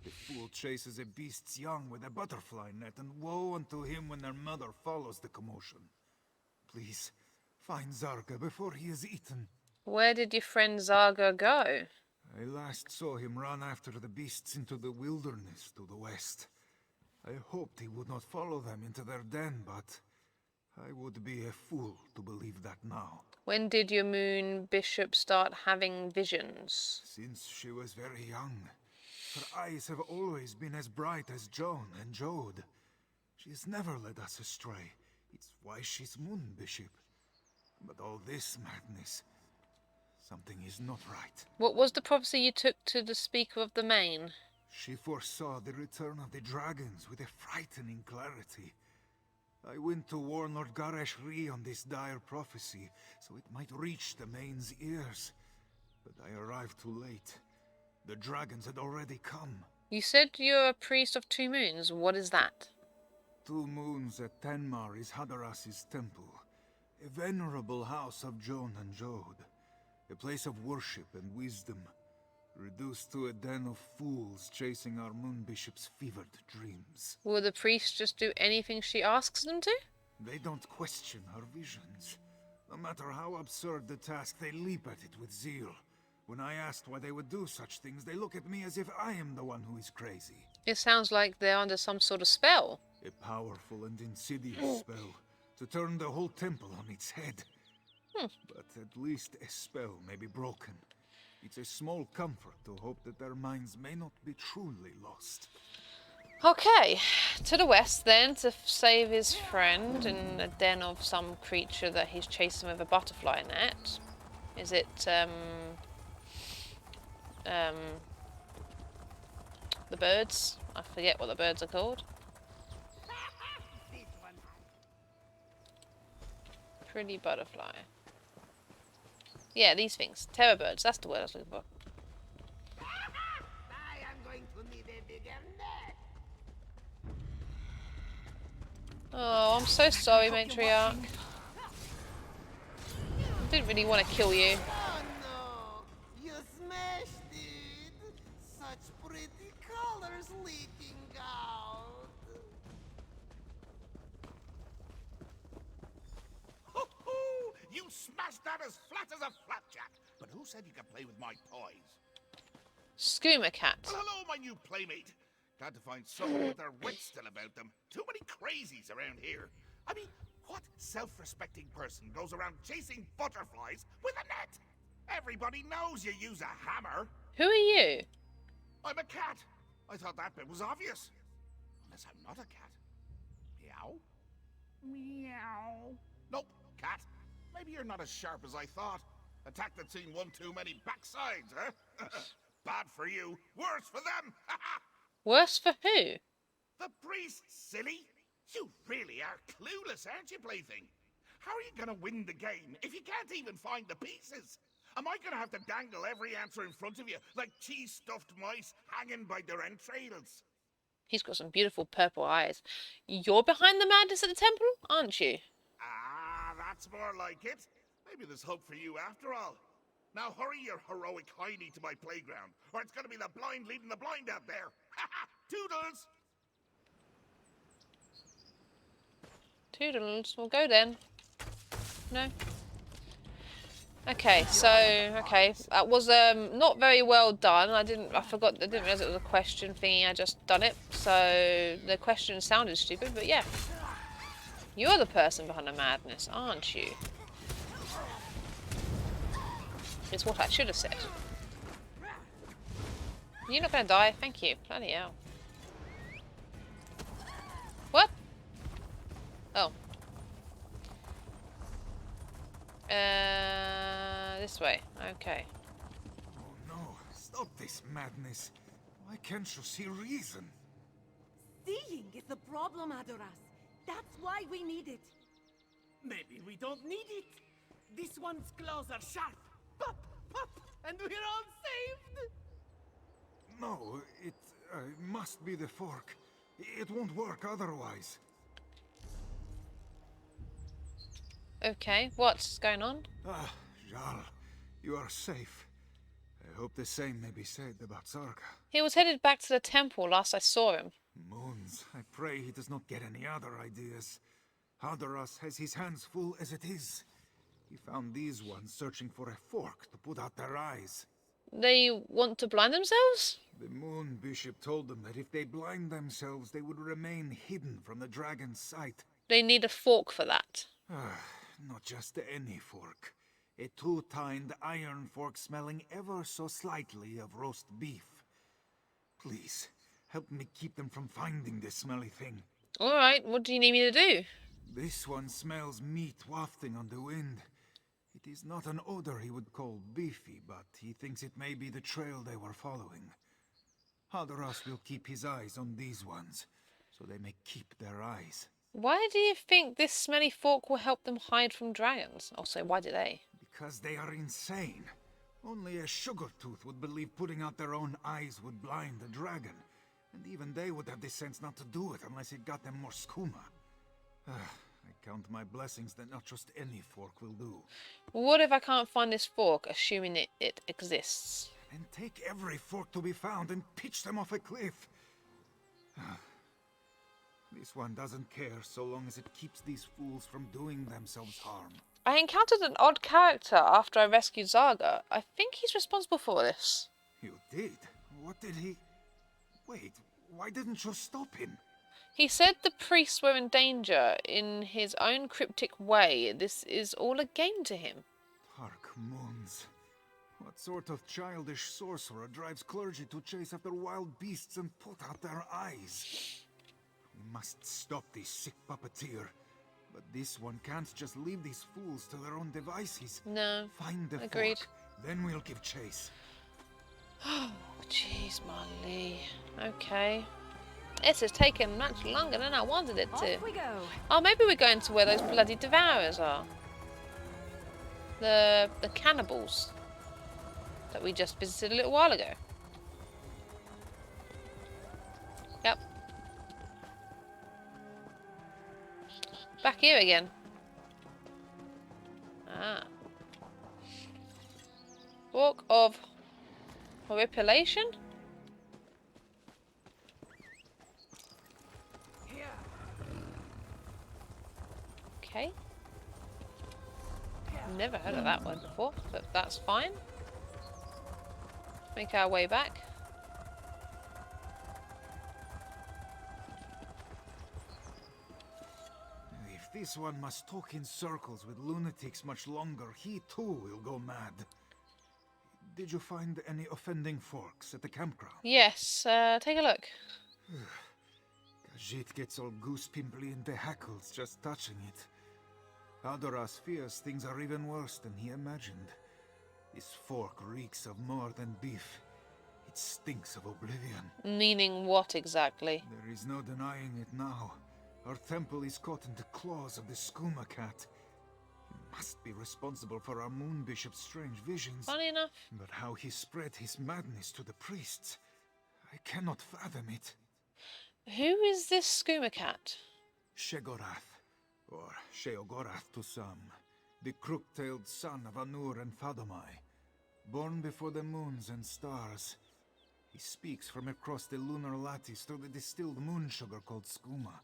The fool chases a beast's young with a butterfly net, and woe unto him when their mother follows the commotion. Please, find Zarga before he is eaten. Where did your friend Zarga go? I last saw him run after the beasts into the wilderness to the west. I hoped he would not follow them into their den, but I would be a fool to believe that now. When did your moon bishop start having visions? Since she was very young. Her eyes have always been as bright as Joan and Jode. She has never led us astray. It's why she's moon bishop. But all this madness, something is not right. What was the prophecy you took to the speaker of the main? She foresaw the return of the dragons with a frightening clarity. I went to warn Lord Garesh Ri on this dire prophecy, so it might reach the main's ears. But I arrived too late. The dragons had already come. You said you're a priest of 2 moons. What is that? 2 moons at Tenmar is Hadaras's temple, a venerable house of Joan and Jode, a place of worship and wisdom, reduced to a den of fools chasing our moon bishop's fevered dreams. Will the priests just do anything she asks them to? They don't question her visions. No matter how absurd the task, they leap at it with zeal. When I asked why they would do such things, they look at me as if I am the one who is crazy. It sounds like they're under some sort of spell. A powerful and insidious spell, to turn the whole temple on its head. But at least a spell may be broken. It's a small comfort to hope that their minds may not be truly lost. Okay, to the west then, to save his friend in a den of some creature that he's chasing with a butterfly net. Is it, the birds? I forget what the birds are called. Pretty butterfly. Yeah, these things. Terror birds, that's the word I was looking for. I am going to need a bigger net. Oh, I'm so sorry, matriarch. I didn't really want to kill you. Oh no, you smashed it. Such pretty colors leaking out. Ho-ho! You smashed that as flat as a flapjack. But who said you could play with my toys? Skooma Cat. Well, hello, my new playmate. Glad to find someone with their wits still about them. Too many crazies around here. I mean, what self-respecting person goes around chasing butterflies with a net? Everybody knows you use a hammer. Who are you? I'm a cat. I thought that bit was obvious. Unless I'm not a cat. Meow? Meow. Nope, cat. Maybe you're not as sharp as I thought. Attack that's seen one too many backsides, huh? Bad for you. Worse for them. Worse for who? The priest, silly. You really are clueless, aren't you, plaything? How are you going to win the game if you can't even find the pieces? Am I going to have to dangle every answer in front of you like cheese-stuffed mice hanging by their entrails? He's got some beautiful purple eyes. You're behind the madness at the temple, aren't you? Ah, that's more like it. Maybe there's hope for you after all. Now hurry your heroic hiney to my playground, or it's going to be the blind leading the blind out there. Ha ha! Toodles! Toodles. We'll go then. No. Okay, so that was not very well done. I didn't realize it was a question thingy. I just done it. So the question sounded stupid, but yeah. You're the person behind the madness, aren't you? It's what I should have said. You're not gonna die, thank you. Bloody hell. What? Oh. This way. Okay. Oh no, stop this madness. Why can't you see reason? Seeing is the problem, Adoras. That's why we need it. Maybe we don't need it. This one's claws are sharp. Pop, pop, and we're all saved. No, it must be the fork. It won't work otherwise. Okay, what's going on? Ah, Jarl, you are safe. I hope the same may be said about Sarka. He was headed back to the temple last I saw him. Moons, I pray he does not get any other ideas. Hadoras has his hands full as it is. He found these ones searching for a fork to put out their eyes. They want to blind themselves? The Moon Bishop told them that if they blind themselves, they would remain hidden from the dragon's sight. They need a fork for that. Not just any fork. A two-tined iron fork smelling ever so slightly of roast beef. Please, help me keep them from finding this smelly thing. Alright, what do you need me to do? This one smells meat wafting on the wind. It is not an odor he would call beefy, but he thinks it may be the trail they were following. Hadoras will keep his eyes on these ones, so they may keep their eyes. Why do you think this smelly fork will help them hide from dragons? Also, why do they? Because they are insane. Only a sugar tooth would believe putting out their own eyes would blind a dragon. And even they would have the sense not to do it unless it got them more skooma. I count my blessings that not just any fork will do. What if I can't find this fork, assuming it exists? Then take every fork to be found and pitch them off a cliff. This one doesn't care so long as it keeps these fools from doing themselves harm. I encountered an odd character after I rescued Zaga. I think he's responsible for this. You did? What did he... Wait, why didn't you stop him? He said the priests were in danger in his own cryptic way. This is all a game to him. Dark moons. What What sort of childish sorcerer drives clergy to chase after wild beasts and put out their eyes? We must stop this sick puppeteer. But this one can't just leave these fools to their own devices. No. Find the Agreed. fork, then we'll give chase. Oh, jeez, Molly. Okay. This has taken much longer than I wanted it to. Off we go. Oh, maybe we're going to where those bloody devourers are. The cannibals that we just visited a little while ago. Yep. Back here again. Ah. Walk of horripilation? Okay. Never heard of that one before, but that's fine. Make our way back. If this one must talk in circles with lunatics much longer, he too will go mad. Did you find any offending forks at the campground? Yes, take a look. Khajiit gets all goose-pimply in the hackles just touching it. Adoras fears things are even worse than he imagined. This fork reeks of more than beef. It stinks of oblivion. Meaning what exactly? There is no denying it now. Our temple is caught in the claws of the Skooma Cat. He must be responsible for our moon bishop's strange visions. Funny enough. But how he spread his madness to the priests, I cannot fathom it. Who is this Skooma Cat? Shegorath, or Sheogorath to some, the crook-tailed son of Anur and Fadomai, born before the moons and stars. He speaks from across the lunar lattice through the distilled moon sugar called skooma.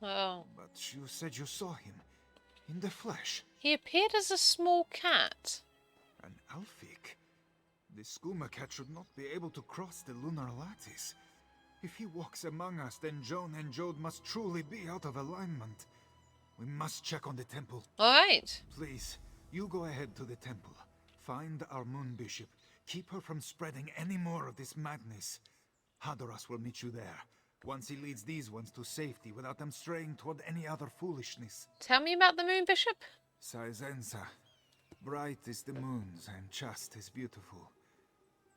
Oh. But you said you saw him in the flesh. He appeared as a small cat. An Alfik? The Skooma Cat should not be able to cross the lunar lattice. If he walks among us, then Joan and Jode must truly be out of alignment. We must check on the temple. Alright. Please, you go ahead to the temple. Find our moon bishop. Keep her from spreading any more of this madness. Hadoras will meet you there, once he leads these ones to safety without them straying toward any other foolishness. Tell me about the moon bishop. Saizensa. Bright as the moons and just as beautiful.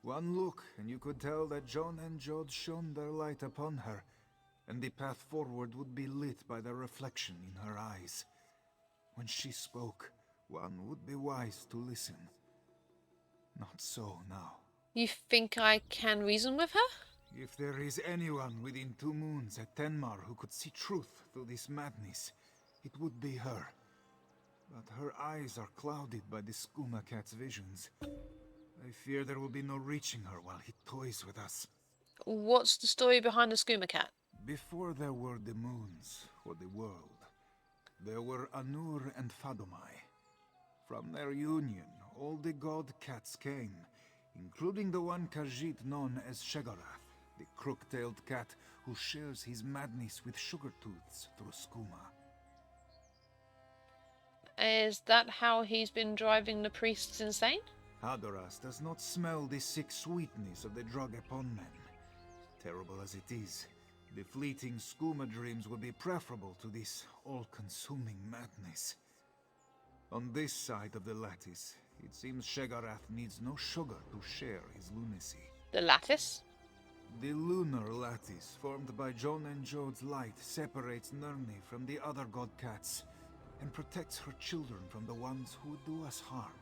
One look, and you could tell that Joan and Jode shone their light upon her, and the path forward would be lit by the reflection in her eyes. When she spoke, one would be wise to listen. Not so now. You think I can reason with her? If there is anyone within 2 moons at Tenmar who could see truth through this madness, it would be her. But her eyes are clouded by the Skooma Cat's visions. I fear there will be no reaching her while he toys with us. What's the story behind the Skooma Cat? Before there were the moons, or the world, there were Anur and Fadomai. From their union, all the god cats came, including the one Khajiit known as Shegorath, the crook-tailed cat who shares his madness with Sugartooths through Skooma. Is that how he's been driving the priests insane? Hadoras does not smell the sick sweetness of the drug upon men. Terrible as it is, the fleeting skooma dreams would be preferable to this all-consuming madness. On this side of the lattice, it seems Shegorath needs no sugar to share his lunacy. The lattice? The lunar lattice, formed by Joan and Jode's light, separates Nirni from the other god cats, and protects her children from the ones who would do us harm.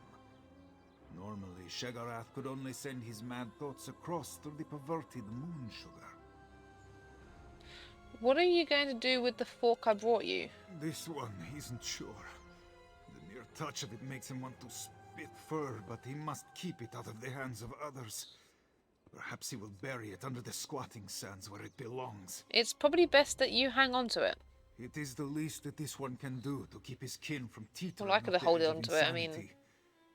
Normally, Shegorath could only send his mad thoughts across through the perverted moon sugar. What are you going to do with the fork I brought you? This one isn't sure. The mere touch of it makes him want to spit fur, but he must keep it out of the hands of others. Perhaps he will bury it under the squatting sands where it belongs. It's probably best that you hang on to it. It is the least that this one can do to keep his kin from teetering. Well, I could have held on to it. I mean,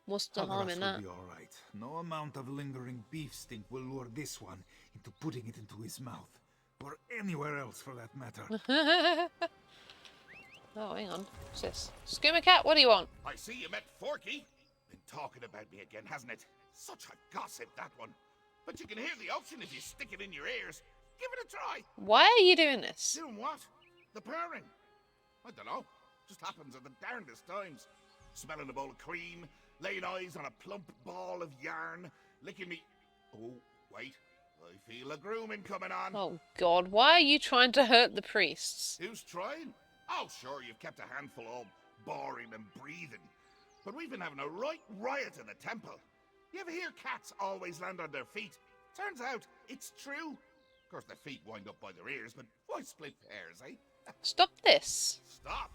what's the harm in that? Will be all right. No amount of lingering beef stink will lure this one into putting it into his mouth, or anywhere else for that matter. Oh, hang on. What's this? Skooma Cat, what do you want? I see you met Forky. Been talking about me again, hasn't it? Such a gossip, that one. But you can hear the ocean if you stick it in your ears. Give it a try. Why are you doing this? Doing what? The purring. I don't know. Just happens at the darndest times. Smelling a bowl of cream, laying eyes on a plump ball of yarn, licking me... Oh, wait. I feel a grooming coming on. Oh, God. Why are you trying to hurt the priests? Who's trying? Oh, sure, you've kept a handful all boring and breathing. But we've been having a right riot in the temple. You ever hear cats always land on their feet? Turns out, it's true. Of course, their feet wind up by their ears, but why split pairs, eh? Stop this. Stop?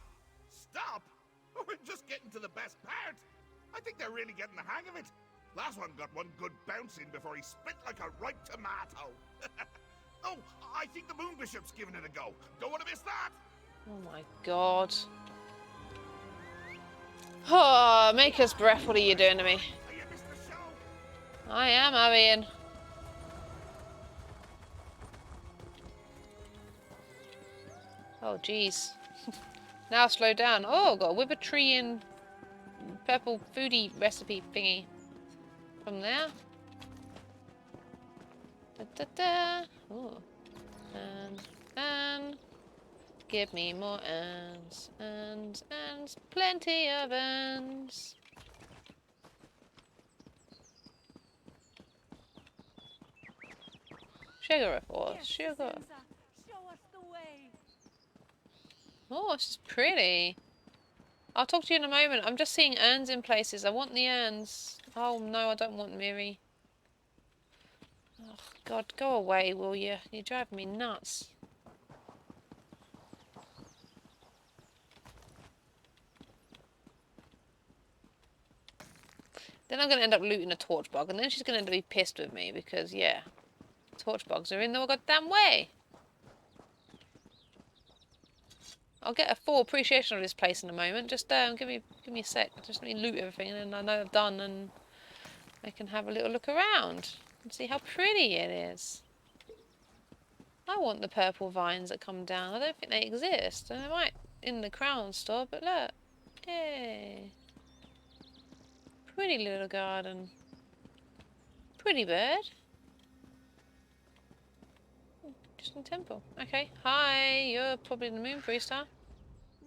Stop? We're just getting to the best part. I think they're really getting the hang of it. Last one got one good bounce in before he split like a ripe tomato. Oh, I think the Moon Bishop's giving it a go. Don't want to miss that. Oh my God. Oh, Maker's Breath, what are you doing to me? I am, Avian. Oh, jeez. Now slow down. Oh, got a whipper tree and purple foodie recipe thingy. From there. Da, da, da. Ooh. And give me more ants. And plenty of ants. Sugar, of course. Sugar. Oh, this is pretty. I'll talk to you in a moment. I'm just seeing urns in places. I want the urns. Oh no, I don't want Miri. Oh God, go away, will you? You're driving me nuts. Then I'm going to end up looting a torch bug, and then she's going to end up be pissed with me because, yeah, torch bugs are in the goddamn way. I'll get a full appreciation of this place in a moment. Just give me a sec. Just let me loot everything, and then I know I've done, and I can have a little look around and see how pretty it is. I want the purple vines that come down. I don't think they exist. They might in the crown store, but look, yay! Pretty little garden. Pretty bird. Just in temple. Okay. Hi, you're probably the moon priest, huh?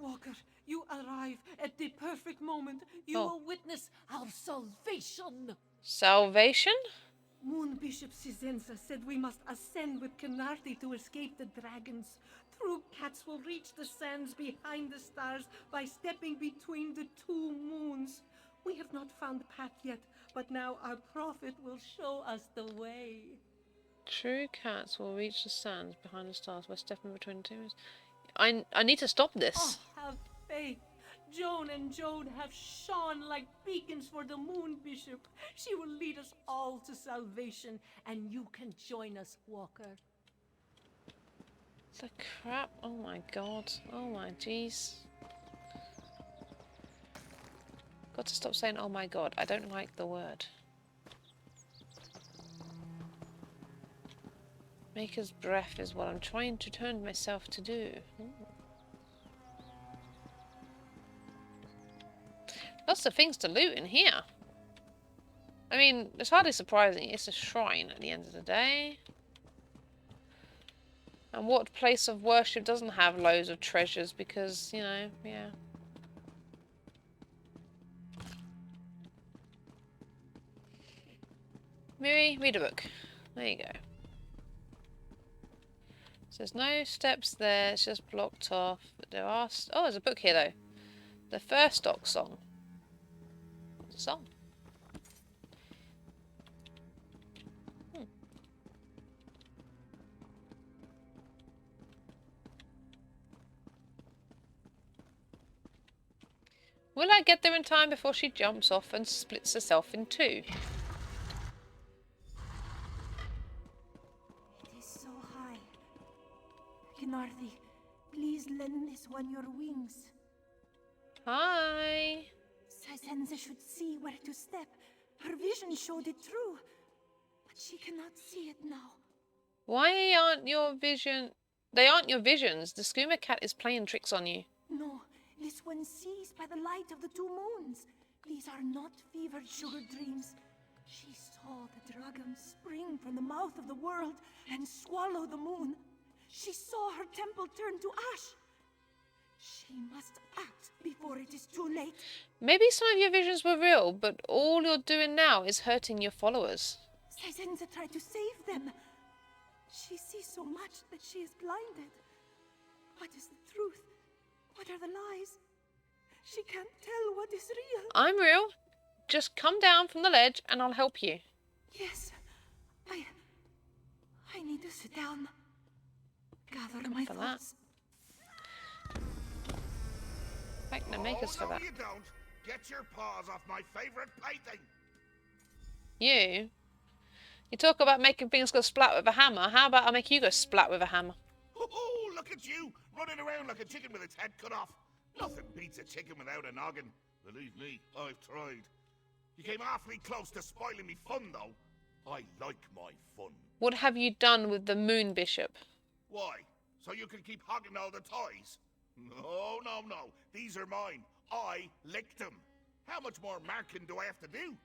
Walker, you arrive at the perfect moment. You will witness our salvation. Salvation? Moon Bishop Cisenza said we must ascend with Canarti to escape the dragons. True cats will reach the sands behind the stars by stepping between the two moons. We have not found the path yet, but now our prophet will show us the way. True cats will reach the sands behind the stars by stepping between the two moons. I need to stop this. Oh, have faith. Joan and Joan have shone like beacons for the Moon Bishop. She will lead us all to salvation, and you can join us, Walker. The crap. Oh my God. Oh my jeez. Got to stop saying oh my God. I don't like the word. Maker's Breath is what I'm trying to turn myself to do. Ooh. Lots of things to loot in here. I mean, it's hardly surprising. It's a shrine at the end of the day. And what place of worship doesn't have loads of treasures because, you know, yeah. Miri, read a book. There you go. So there's no steps there, it's just blocked off. But there are... Oh, there's a book here though. The First Dock Song. Song. Will I get there in time before she jumps off and splits herself in two? It is so high. Canarthi, please lend this one your wings. Hi. Cisenza should see where to step. Her vision showed it true. But she cannot see it now. Why aren't your vision... They aren't your visions. The Skooma Cat is playing tricks on you. No, this one sees by the light of the two moons. These are not fevered sugar dreams. She saw the dragon spring from the mouth of the world and swallow the moon. She saw her temple turn to ash. She must act before it is too late. Maybe some of your visions were real, but all you're doing now is hurting your followers. Sizenza tried to save them. She sees so much that she is blinded. What is the truth? What are the lies? She can't tell what is real. I'm real. Just come down from the ledge and I'll help you. Yes. I need to sit down. Gather my thoughts. Thank the makers for that. No, you don't. Get your paws off my favorite plaything. You talk about making things go splat with a hammer. How about I make you go splat with a hammer? Oh, look at you, running around like a chicken with its head cut off. Nothing beats a chicken without a noggin. Believe me, I've tried. You came awfully close to spoiling me fun, though. I like my fun. What have you done with the moon bishop? Why? So you can keep hogging all the toys? No, no, no. These are mine. I licked them. How much more marking do I have to do?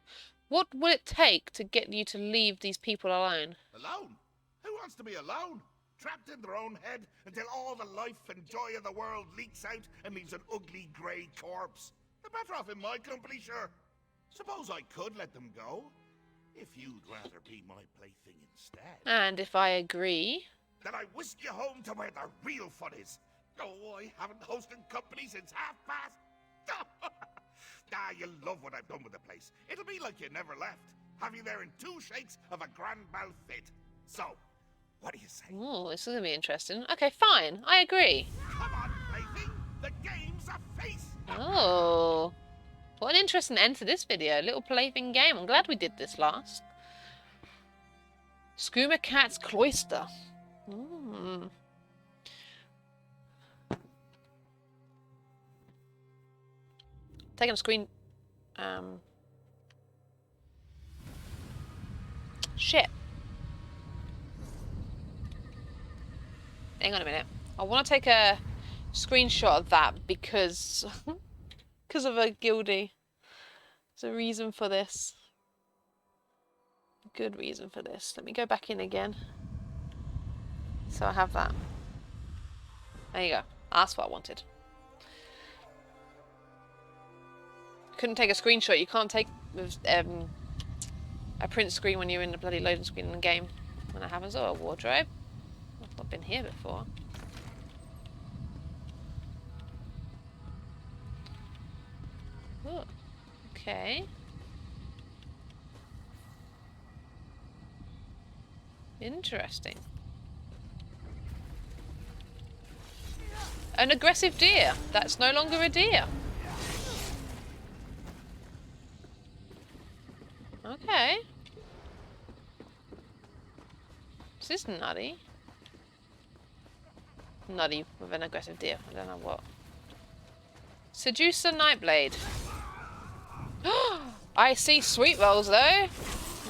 What will it take to get you to leave these people alone? Alone? Who wants to be alone? Trapped in their own head until all the life and joy of the world leaks out and leaves an ugly grey corpse. They're better off in my company, sure. Suppose I could let them go, if you'd rather be my plaything instead. And if I agree? Then I whisk you home to where the real fun is. Oh, I haven't hosted company since past. You'll love what I've done with the place. It'll be like you never left. Have you there in 2 shakes of a grand mal fit. So, what do you say? Oh, this is going to be interesting. Okay, fine. I agree. Come on, plaything. The game's a face. Oh. What an interesting end to this video. A little plaything game. I'm glad we did this last. Skooma Cat's Cloister. Taking a screen. Shit. Hang on a minute. I want to take a screenshot of that because of a guildie. There's a reason for this. A good reason for this. Let me go back in again. So I have that. There you go. That's what I wanted. Couldn't take a screenshot. You can't take a print screen when you're in the bloody loading screen in the game. When that happens. Oh, a wardrobe. I've not been here before. Oh, okay. Interesting. An aggressive deer. That's no longer a deer. Okay. Is this nutty? Nutty with an aggressive deer. I don't know what. Seducer Nightblade. I see sweet rolls though.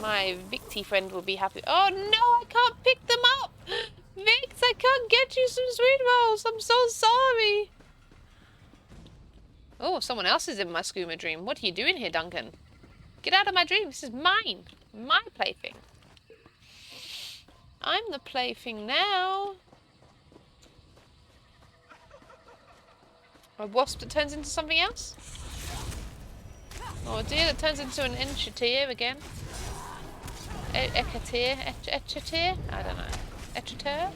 My Victy friend will be happy. Oh no, I can't pick them up. Vix, I can't get you some sweet rolls. I'm so sorry. Oh, someone else is in my skooma dream. What are you doing here, Duncan? Get out of my dream. This is mine. My plaything. I'm the plaything now. A wasp that turns into something else? Or a deer that turns into an enchateer again? Echateer? Echateer? I don't know. Echateer?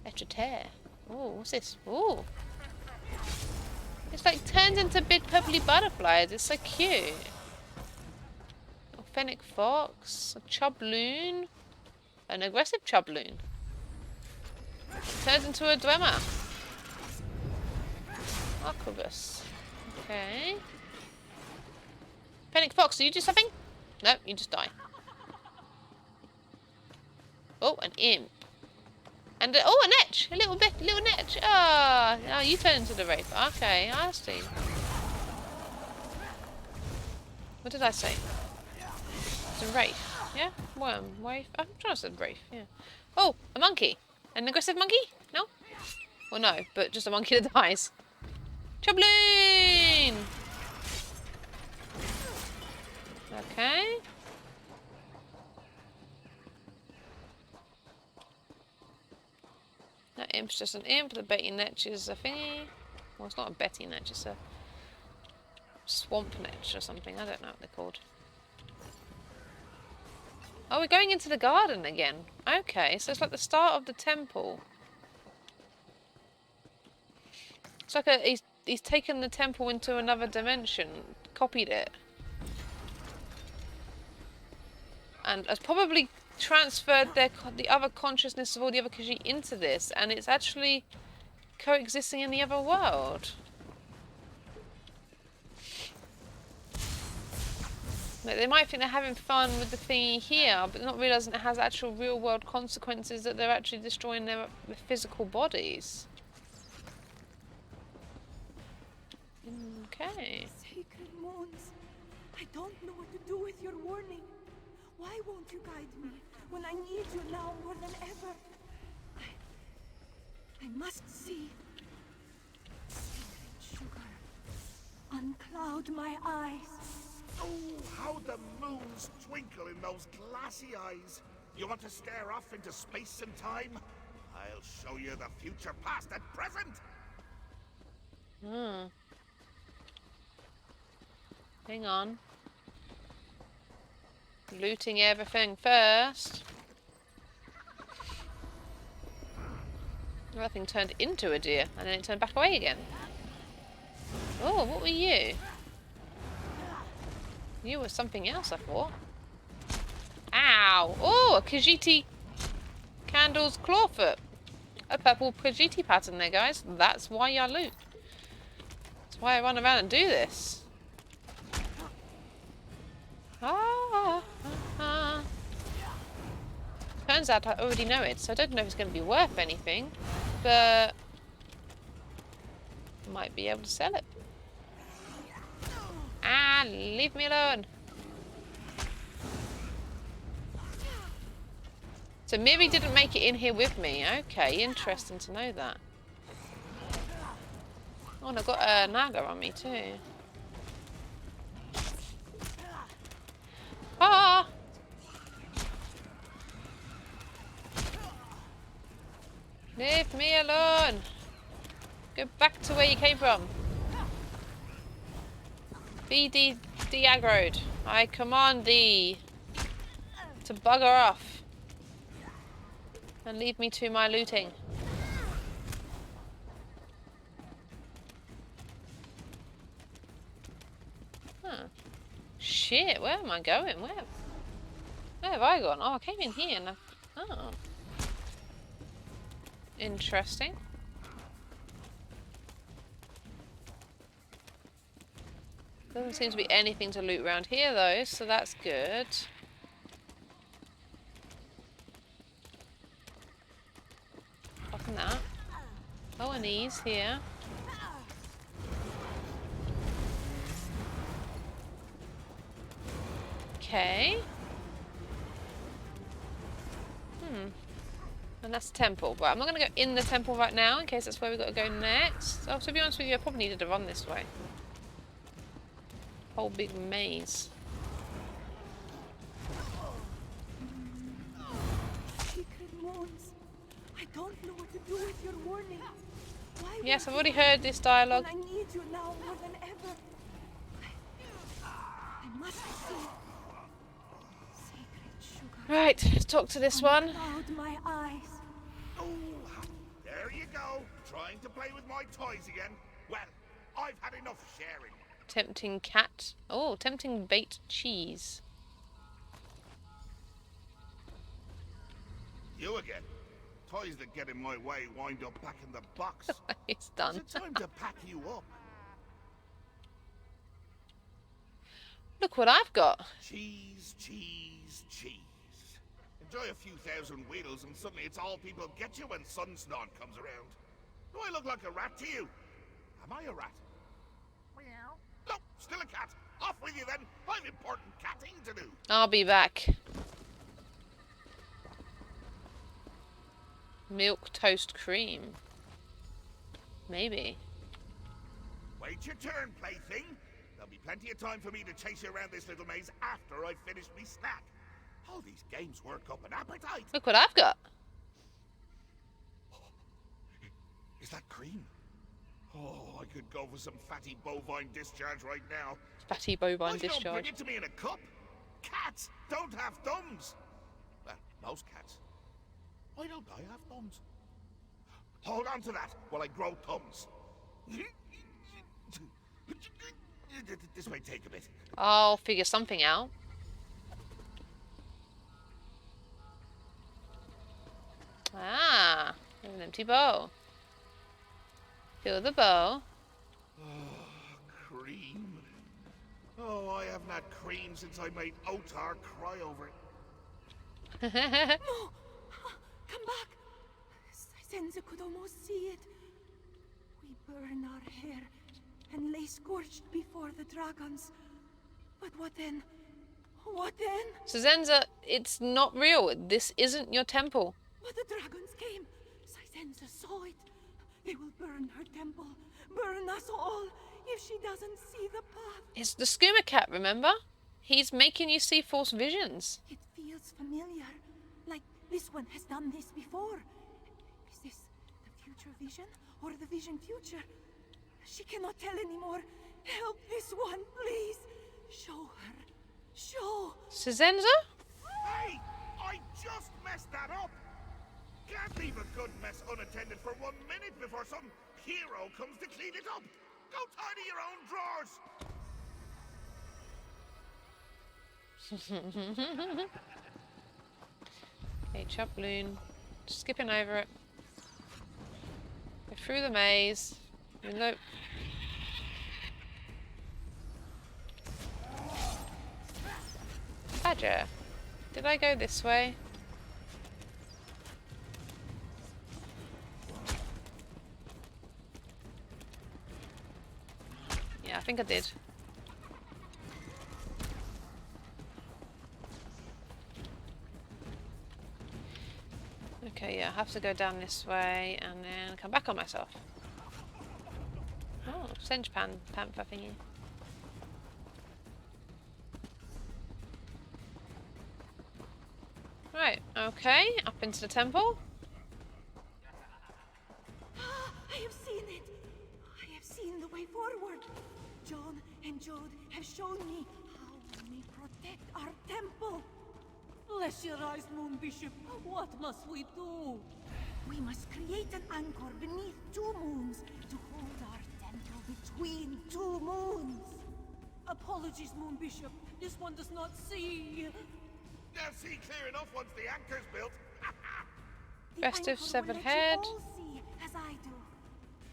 Echateer. Oh, what's this? Oh. It's like turns into big purpley butterflies. It's so cute. A fennec fox. A chubloon. An aggressive chubloon. Turns into a dwemer. Arquebus. Okay. Fennec fox, do you do something? No, you just die. Oh, an imp. And oh, an etch. A little etch. Ah, oh, you turn into the wraith. Okay, I see. What did I say? It's a wraith. Yeah? Worm, wraith. I'm trying to say wraith, yeah. Oh, a monkey. An aggressive monkey? No? Well, no, but just a monkey that dies. Chubloon! Okay. That imp's just an imp. The Betty Netch is a thingy. Well, it's not a Betty Netch, it's a Swamp Netch or something. I don't know what they're called. Oh, we're going into the garden again. Okay, so it's like the start of the temple. It's like he's taken the temple into another dimension, copied it, and has probably transferred the other consciousness of all the other Khajiit into this, and it's actually coexisting in the other world. Like, they might think they're having fun with the thingy here, but not realising it has actual real-world consequences, that they're actually destroying their physical bodies. Okay. Sacred moons, I don't know what to do with your warning. Why won't you guide me when I need you now more than ever? I must see. Sacred sugar, uncloud my eyes. Oh, how the moons twinkle in those glassy eyes. You want to stare off into space and time? I'll show you the future, past and present. Hmm. Hang on. Looting everything first. That thing turned into a deer, and then it turned back away again. Oh, what were you? You were something else, I thought. Ow! Oh, a Khajiit candle's clawfoot. A purple Khajiit pattern there, guys. That's why I loot. That's why I run around and do this. Turns out I already know it, so I don't know if it's going to be worth anything, but I might be able to sell it. Ah, leave me alone. So Miri didn't make it in here with me. Okay, interesting to know that. Oh, and I've got a Naga on me too. Ah! Leave me alone. Go back to where you came from. Be de-aggroed. I command thee to bugger off and leave me to my looting. Huh. Shit, where am I going? Where have I gone? Oh, I came in here and oh. Interesting. Doesn't seem to be anything to loot around here though, so that's good. Apart from that. Oh, and these here. Okay. And that's the temple. But I'm not going to go in the temple right now, in case that's where we've got to go next. Oh, to be honest with you, I probably needed to run this way. Whole big maze. Secret moons. I don't know what to do with your warning. Why yes, I've already heard this dialogue. I need you now more than ever. I must see. Sacred sugar. Right, let's talk to this one. Uncloud my eyes. Oh, there you go. Trying to play with my toys again. Well, I've had enough sharing. Tempting cat. Oh, tempting bait cheese. You again. Toys that get in my way wind up back in the box. It's done. Is it time to pack you up? Look what I've got. Cheese, cheese, cheese. Enjoy a few thousand wheels and suddenly it's all people get you when Sunstorm comes around. Do I look like a rat to you? Am I a rat? Meow. No, still a cat. Off with you then. I've important catting to do. I'll be back. Milk toast cream. Maybe. Wait your turn, plaything. There'll be plenty of time for me to chase you around this little maze after I've finished me snack. All these games work up an appetite. Look what I've got. Is that cream? Oh, I could go for some fatty bovine discharge right now. Fatty bovine Don't discharge. bring it to me in a cup. Cats don't have thumbs. Well, most cats. Why don't I have thumbs? Hold on to that while I grow thumbs. This may take a bit. I'll figure something out. Ah, there's an empty bowl. Fill the bowl. Oh, cream. Oh, I haven't had cream since I made Otar cry over it. No! Come back! Sizenza could almost see it. We burn our hair and lay scorched before the dragons. But what then? What then? Sizenza, it's not real. This isn't your temple. But the dragons came. Sizenza saw it. They will burn her temple. Burn us all if she doesn't see the path. It's the Skooma Cat, remember? He's making you see false visions. It feels familiar. Like this one has done this before. Is this the future vision or the vision future? She cannot tell anymore. Help this one, please. Show her. Show. Sizenza? Hey! I just messed that up! Can't leave a good mess unattended for 1 minute before some hero comes to clean it up. Go tidy your own drawers. Okay, chop loon. Skipping over it. Go through the maze. No. Badger. Did I go this way? Yeah, I think I did. Okay, yeah, I have to go down this way and then come back on myself. Oh, Sench panther thingy. Right, okay, up into the temple. I have seen it. I have seen the way forward. John and Jode have shown me how we may protect our temple. Bless your eyes, Moon Bishop. What must we do? We must create an anchor beneath 2 moons to hold our temple between 2 moons. Apologies, Moon Bishop. This one does not see. They'll see clear enough once the anchor's built. Festive Anchor severed will let head. You all see as I do.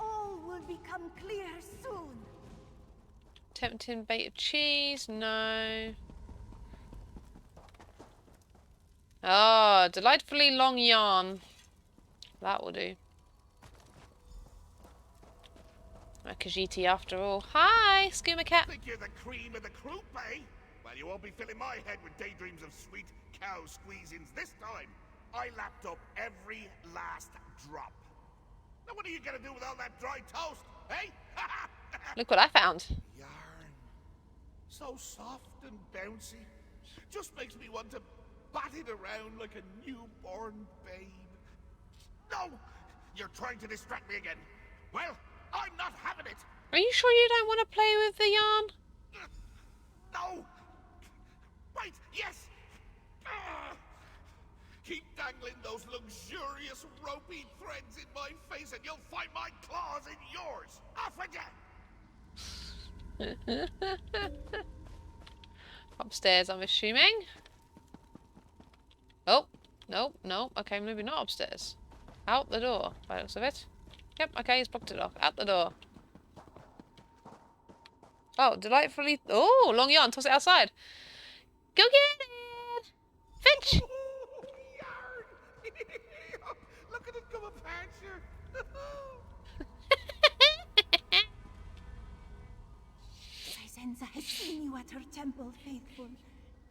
All will become clear soon. Tempting bait of cheese, no. Oh, delightfully long yarn. That will do. A Khajiit after all. Hi, Skooma Cat. Think you're the cream of the croup, eh? Well, you won't be filling my head with daydreams of sweet cow squeezings this time. I lapped up every last drop. Now what are you gonna do with all that dry toast, eh? Look what I found. Yarn. So soft and bouncy. Just makes me want to bat it around like a newborn babe. No! You're trying to distract me again. Well, I'm not having it. Are you sure you don't want to play with the yarn? No! Right, yes! Keep dangling those luxurious ropey threads in my face and you'll find my claws in yours! Off with you! Upstairs, I'm assuming. Oh, no. Okay, maybe not upstairs. Out the door, by the looks of it. Yep, okay, he's blocked it off. Out the door. Oh, delightfully... Oh, long yarn. Toss it outside. Go get it! Finch! Yarn! Look at it come apart, sure. Sizenza has seen you at her temple, faithful.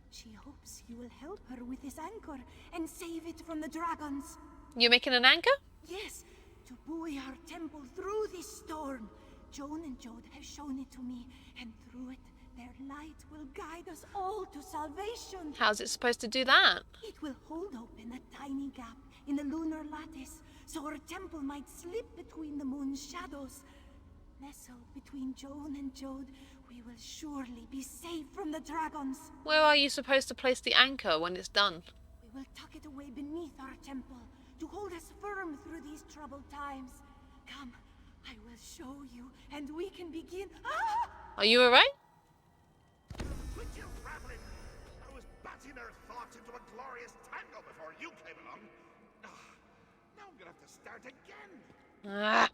She hopes you will help her with this anchor and save it from the dragons. You're making an anchor? Yes, to buoy our temple through this storm. Joan and Jode have shown it to me, and through it, their light will guide us all to salvation. How's it supposed to do that? It will hold open a tiny gap in the lunar lattice, so our temple might slip between the moon's shadows. Nestled between Joan and Jode, we will surely be safe from the dragons. Where are you supposed to place the anchor when it's done? We will tuck it away beneath our temple to hold us firm through these troubled times. Come, I will show you, and we can begin. Ah! Are you alright? Quit your rattling! I was batting her thoughts into a glorious tango before you came along. Now I'm gonna have to start again. Ah.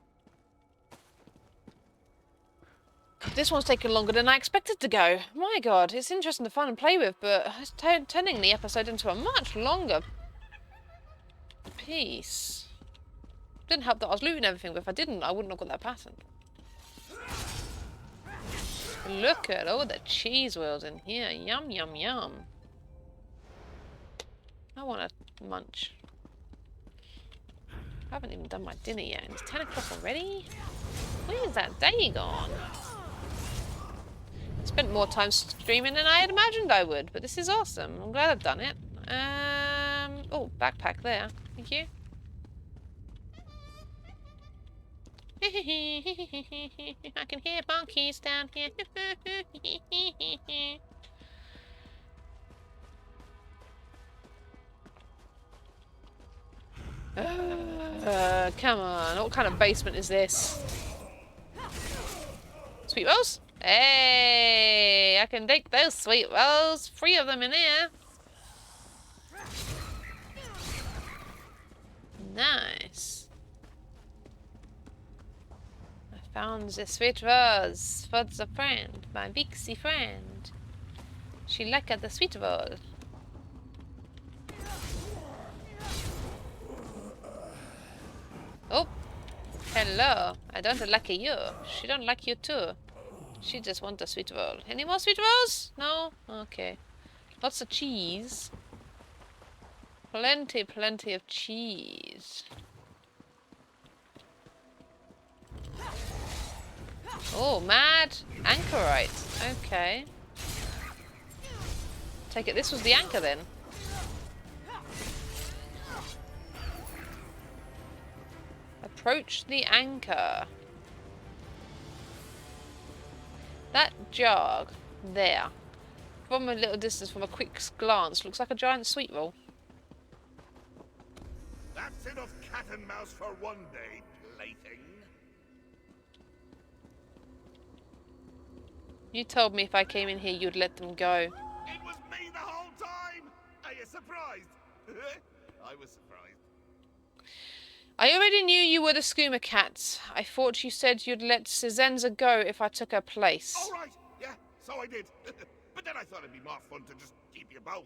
This one's taken longer than I expected to go. My god, it's interesting to fun and play with, but it's turning the episode into a much longer piece. Didn't help that I was looting everything, but if I didn't, I wouldn't have got that pattern. Look at all the cheese wheels in here. Yum, yum, yum. I want to munch. I haven't even done my dinner yet, and it's 10 o'clock already? Where's that day gone? Spent more time streaming than I had imagined I would, but this is awesome. I'm glad I've done it. Oh, backpack there. Thank you. I can hear monkeys down here. Come on, what kind of basement is this? Sweet rolls? Hey, I can take those sweet rolls. 3 of them in here. Nice. I found the sweet rolls for the friend, my Vixie friend. She liked the sweet roll. Oh, hello. I don't like you. She don't like you too. She just wants a sweet roll. Any more sweet rolls? No? Okay. Lots of cheese. Plenty, plenty of cheese. Oh, mad anchorite. Okay. Take it this was the anchor then. Approach the anchor. That jog there, from a little distance, from a quick glance, looks like a giant sweet roll. That's enough cat and mouse for one day, plaything. You told me if I came in here you'd let them go. It was me the whole time! Are you surprised? I was surprised. I already knew you were the Skooma Cat. I thought you said you'd let Cisenza go if I took her place. All right, yeah, so I did. But then I thought it'd be more fun to just keep you both.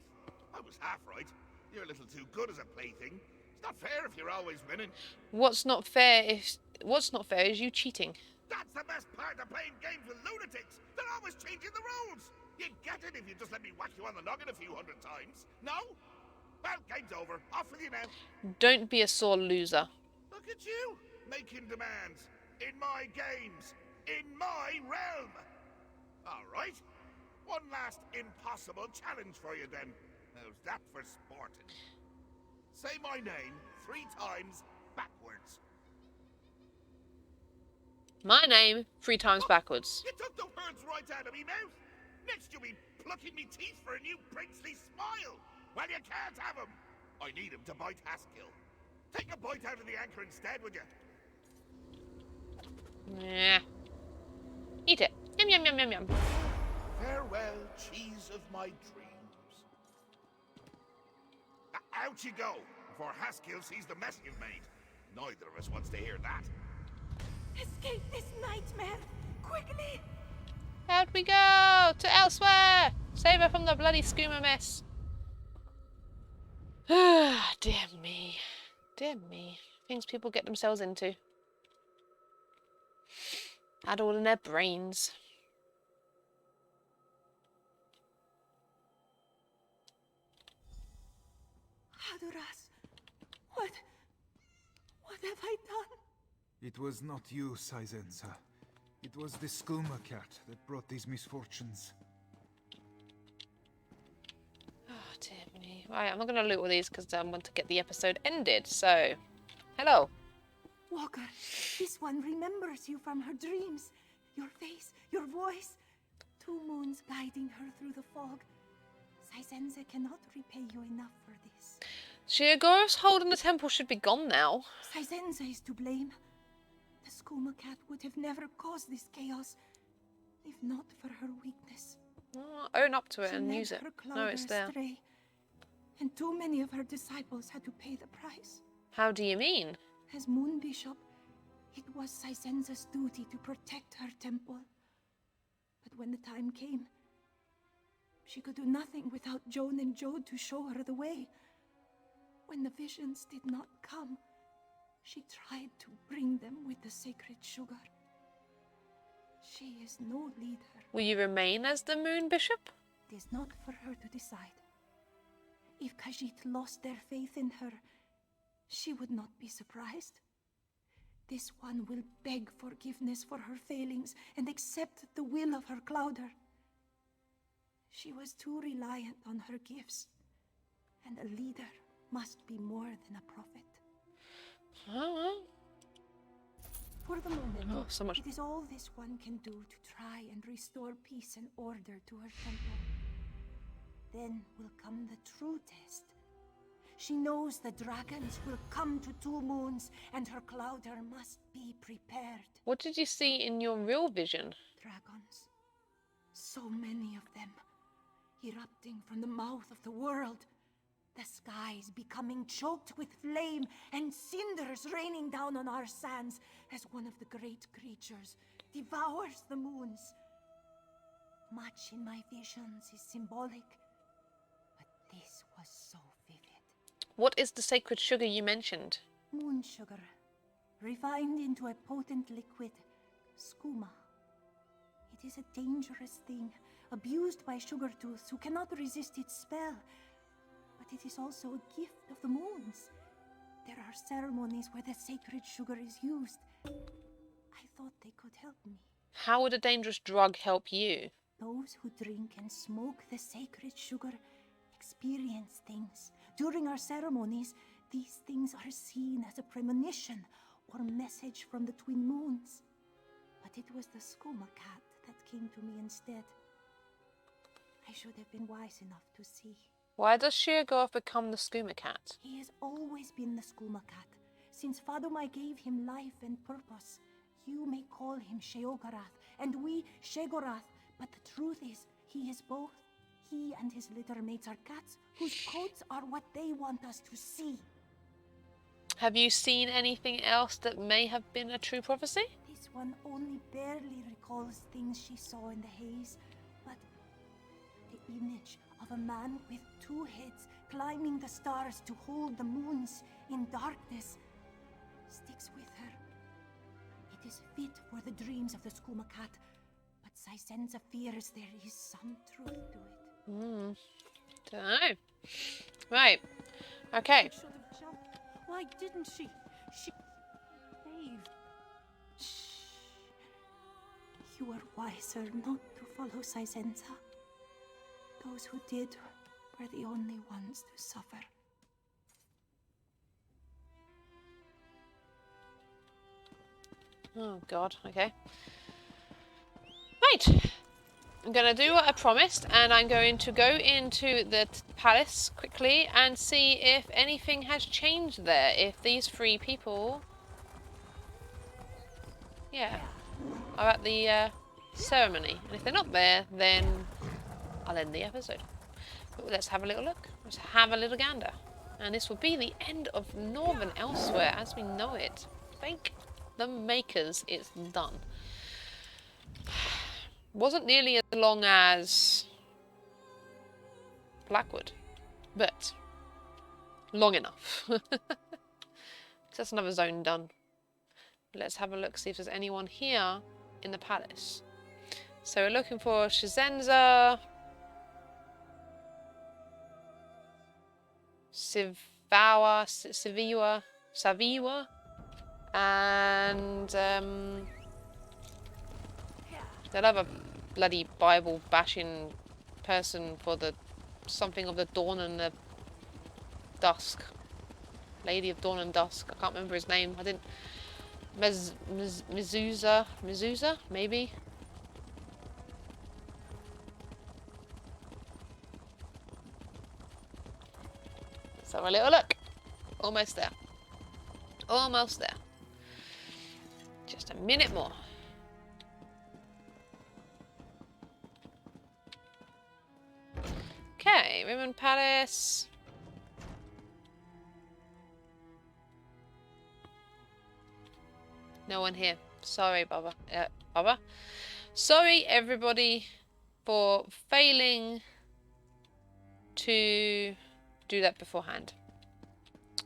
I was half right. You're a little too good as a plaything. It's not fair if you're always winning. What's not fair is you cheating. That's the best part of playing games with lunatics. They're always changing the rules. You'd get it if you just let me whack you on the noggin a few hundred times. No? Well, game's over. Off with you now. Don't be a sore loser. Look at you, making demands. In my games. In my realm. All right. One last impossible challenge for you then. How's that for sporting? Say my name 3 times backwards. My name 3 times backwards. You took the words right out of me mouth. Next you'll be plucking me teeth for a new princely smile. Well, you can't have him. I need him to bite Haskill. Take a bite out of the anchor instead, would you? Yeah. Eat it. Yum, yum, yum, yum, yum. Farewell, cheese of my dreams. Out you go, before Haskill sees the mess you've made. Neither of us wants to hear that. Escape this nightmare, quickly! Out we go! To Elsweyr! Save her from the bloody Skooma mess. Dear me. Dear me. Things people get themselves into. Add all in their brains. Haduras, what have I done? It was not you, Cisenza. It was the Skooma Cat that brought these misfortunes. Oh, dear me. Right, I'm not going to loot all these because I want to get the episode ended. So, hello. Walker, this one remembers you from her dreams. Your face, your voice. 2 moons guiding her through the fog. Saizenza cannot repay you enough for this. Sheogorov's hold on the temple should be gone now. Saizenza is to blame. The Skooma Cat would have never caused this chaos if not for her weakness. Oh, own up to it She and led use it. her No, clouder it's there. astray, and too many of her disciples had to pay the price. How do you mean? As Moon Bishop, it was Saizenza's duty to protect her temple. But when the time came, she could do nothing without Joan and Jode to show her the way. When the visions did not come, she tried to bring them with the sacred sugar. She is no leader. Will you remain as the Moon Bishop? It is not for her to decide. If Khajiit lost their faith in her, she would not be surprised. This one will beg forgiveness for her failings and accept the will of her clouder. She was too reliant on her gifts, and a leader must be more than a prophet. Oh, For the moment, oh, so much. it is all this one can do to try and restore peace and order to her temple. Then will come the true test. She knows the dragons will come to 2 moons, and her clouder must be prepared. What did you see in your real vision? Dragons. So many of them, erupting from the mouth of the world. The skies becoming choked with flame, and cinders raining down on our sands as one of the great creatures devours the moons. Much in my visions is symbolic, but this was so vivid. What is the sacred sugar you mentioned? Moon sugar, refined into a potent liquid, skooma. It is a dangerous thing, abused by sugar-tooths who cannot resist its spell. But it is also a gift of the moons. There are ceremonies where the sacred sugar is used. I thought they could help me. How would a dangerous drug help you? Those who drink and smoke the sacred sugar experience things. During our ceremonies, these things are seen as a premonition or message from the twin moons. But it was the Skooma Cat that came to me instead. I should have been wise enough to see. Why does Sheogorath become the Skooma Cat? He has always been the Skooma Cat. Since Fadumai gave him life and purpose, you may call him Sheogorath, and we Sheogorath, but the truth is, he is both. He and his littermates are cats whose coats are what they want us to see. Have you seen anything else that may have been a true prophecy? This one only barely recalls things she saw in the haze, but the image of a man with 2 heads climbing the stars to hold the moons in darkness sticks with her. It is fit for the dreams of the Skooma Cat, but Saizenza fears there is some truth to it. Don't know. Right. Okay. Should have jumped. Why didn't she? She... Dave. Shh. You were wiser not to follow Saizenza. Those who did were the only ones to suffer. Oh, God. Okay. Right. I'm going to do what I promised, and I'm going to go into the palace quickly and see if anything has changed there. If these 3 people... yeah, are at the ceremony. And if they're not there, then I'll end the episode. But let's have a little look. Let's have a little gander. And this will be the end of Northern Elsweyr as we know it. Thank the makers, it's done. Wasn't nearly as long as Blackwood, but long enough. That's another zone done. Let's have a look, see if there's anyone here in the palace. So we're looking for Shizenza, Saviwa, and They'll have a bloody Bible bashing person for the something of the dawn and the dusk. Lady of Dawn and Dusk. I can't remember his name. I didn't. Mezuzah, maybe. Let's have a little look. Almost there. Almost there. Just a minute more. Okay, Rimmon Palace. No one here. Sorry, Baba. Baba. Sorry, everybody, for failing to do that beforehand.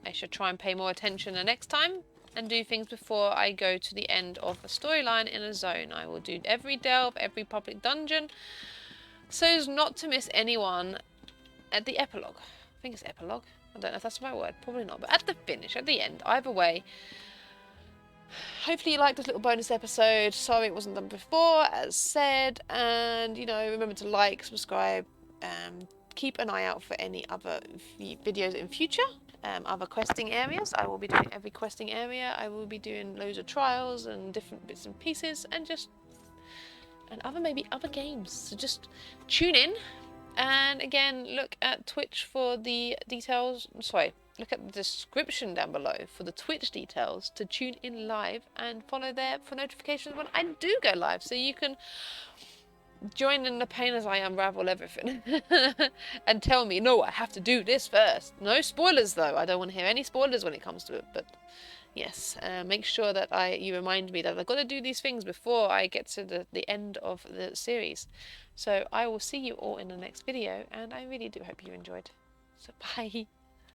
I should try and pay more attention the next time and do things before I go to the end of a storyline in a zone. I will do every delve, every public dungeon, so as not to miss anyone at the epilogue. I think it's epilogue. I don't know if that's the right word. Probably not. But at the finish, at the end, either way. Hopefully you liked this little bonus episode. Sorry it wasn't done before, as said. And, you know, remember to like, subscribe, keep an eye out for any other videos in future. Other questing areas. I will be doing every questing area. I will be doing loads of trials and different bits and pieces, and just maybe other games. So just tune in, and again look at Twitch for the details. Sorry, look at the description down below for the Twitch details to tune in live, and follow there for notifications when I do go live, so you can join in the pain as I unravel everything and tell me, no, I have to do this first. No spoilers though. I don't want to hear any spoilers when it comes to it. But yes, make sure that you remind me that I've got to do these things before I get to the end of the series. So I will see you all in the next video, and I really do hope you enjoyed. So bye.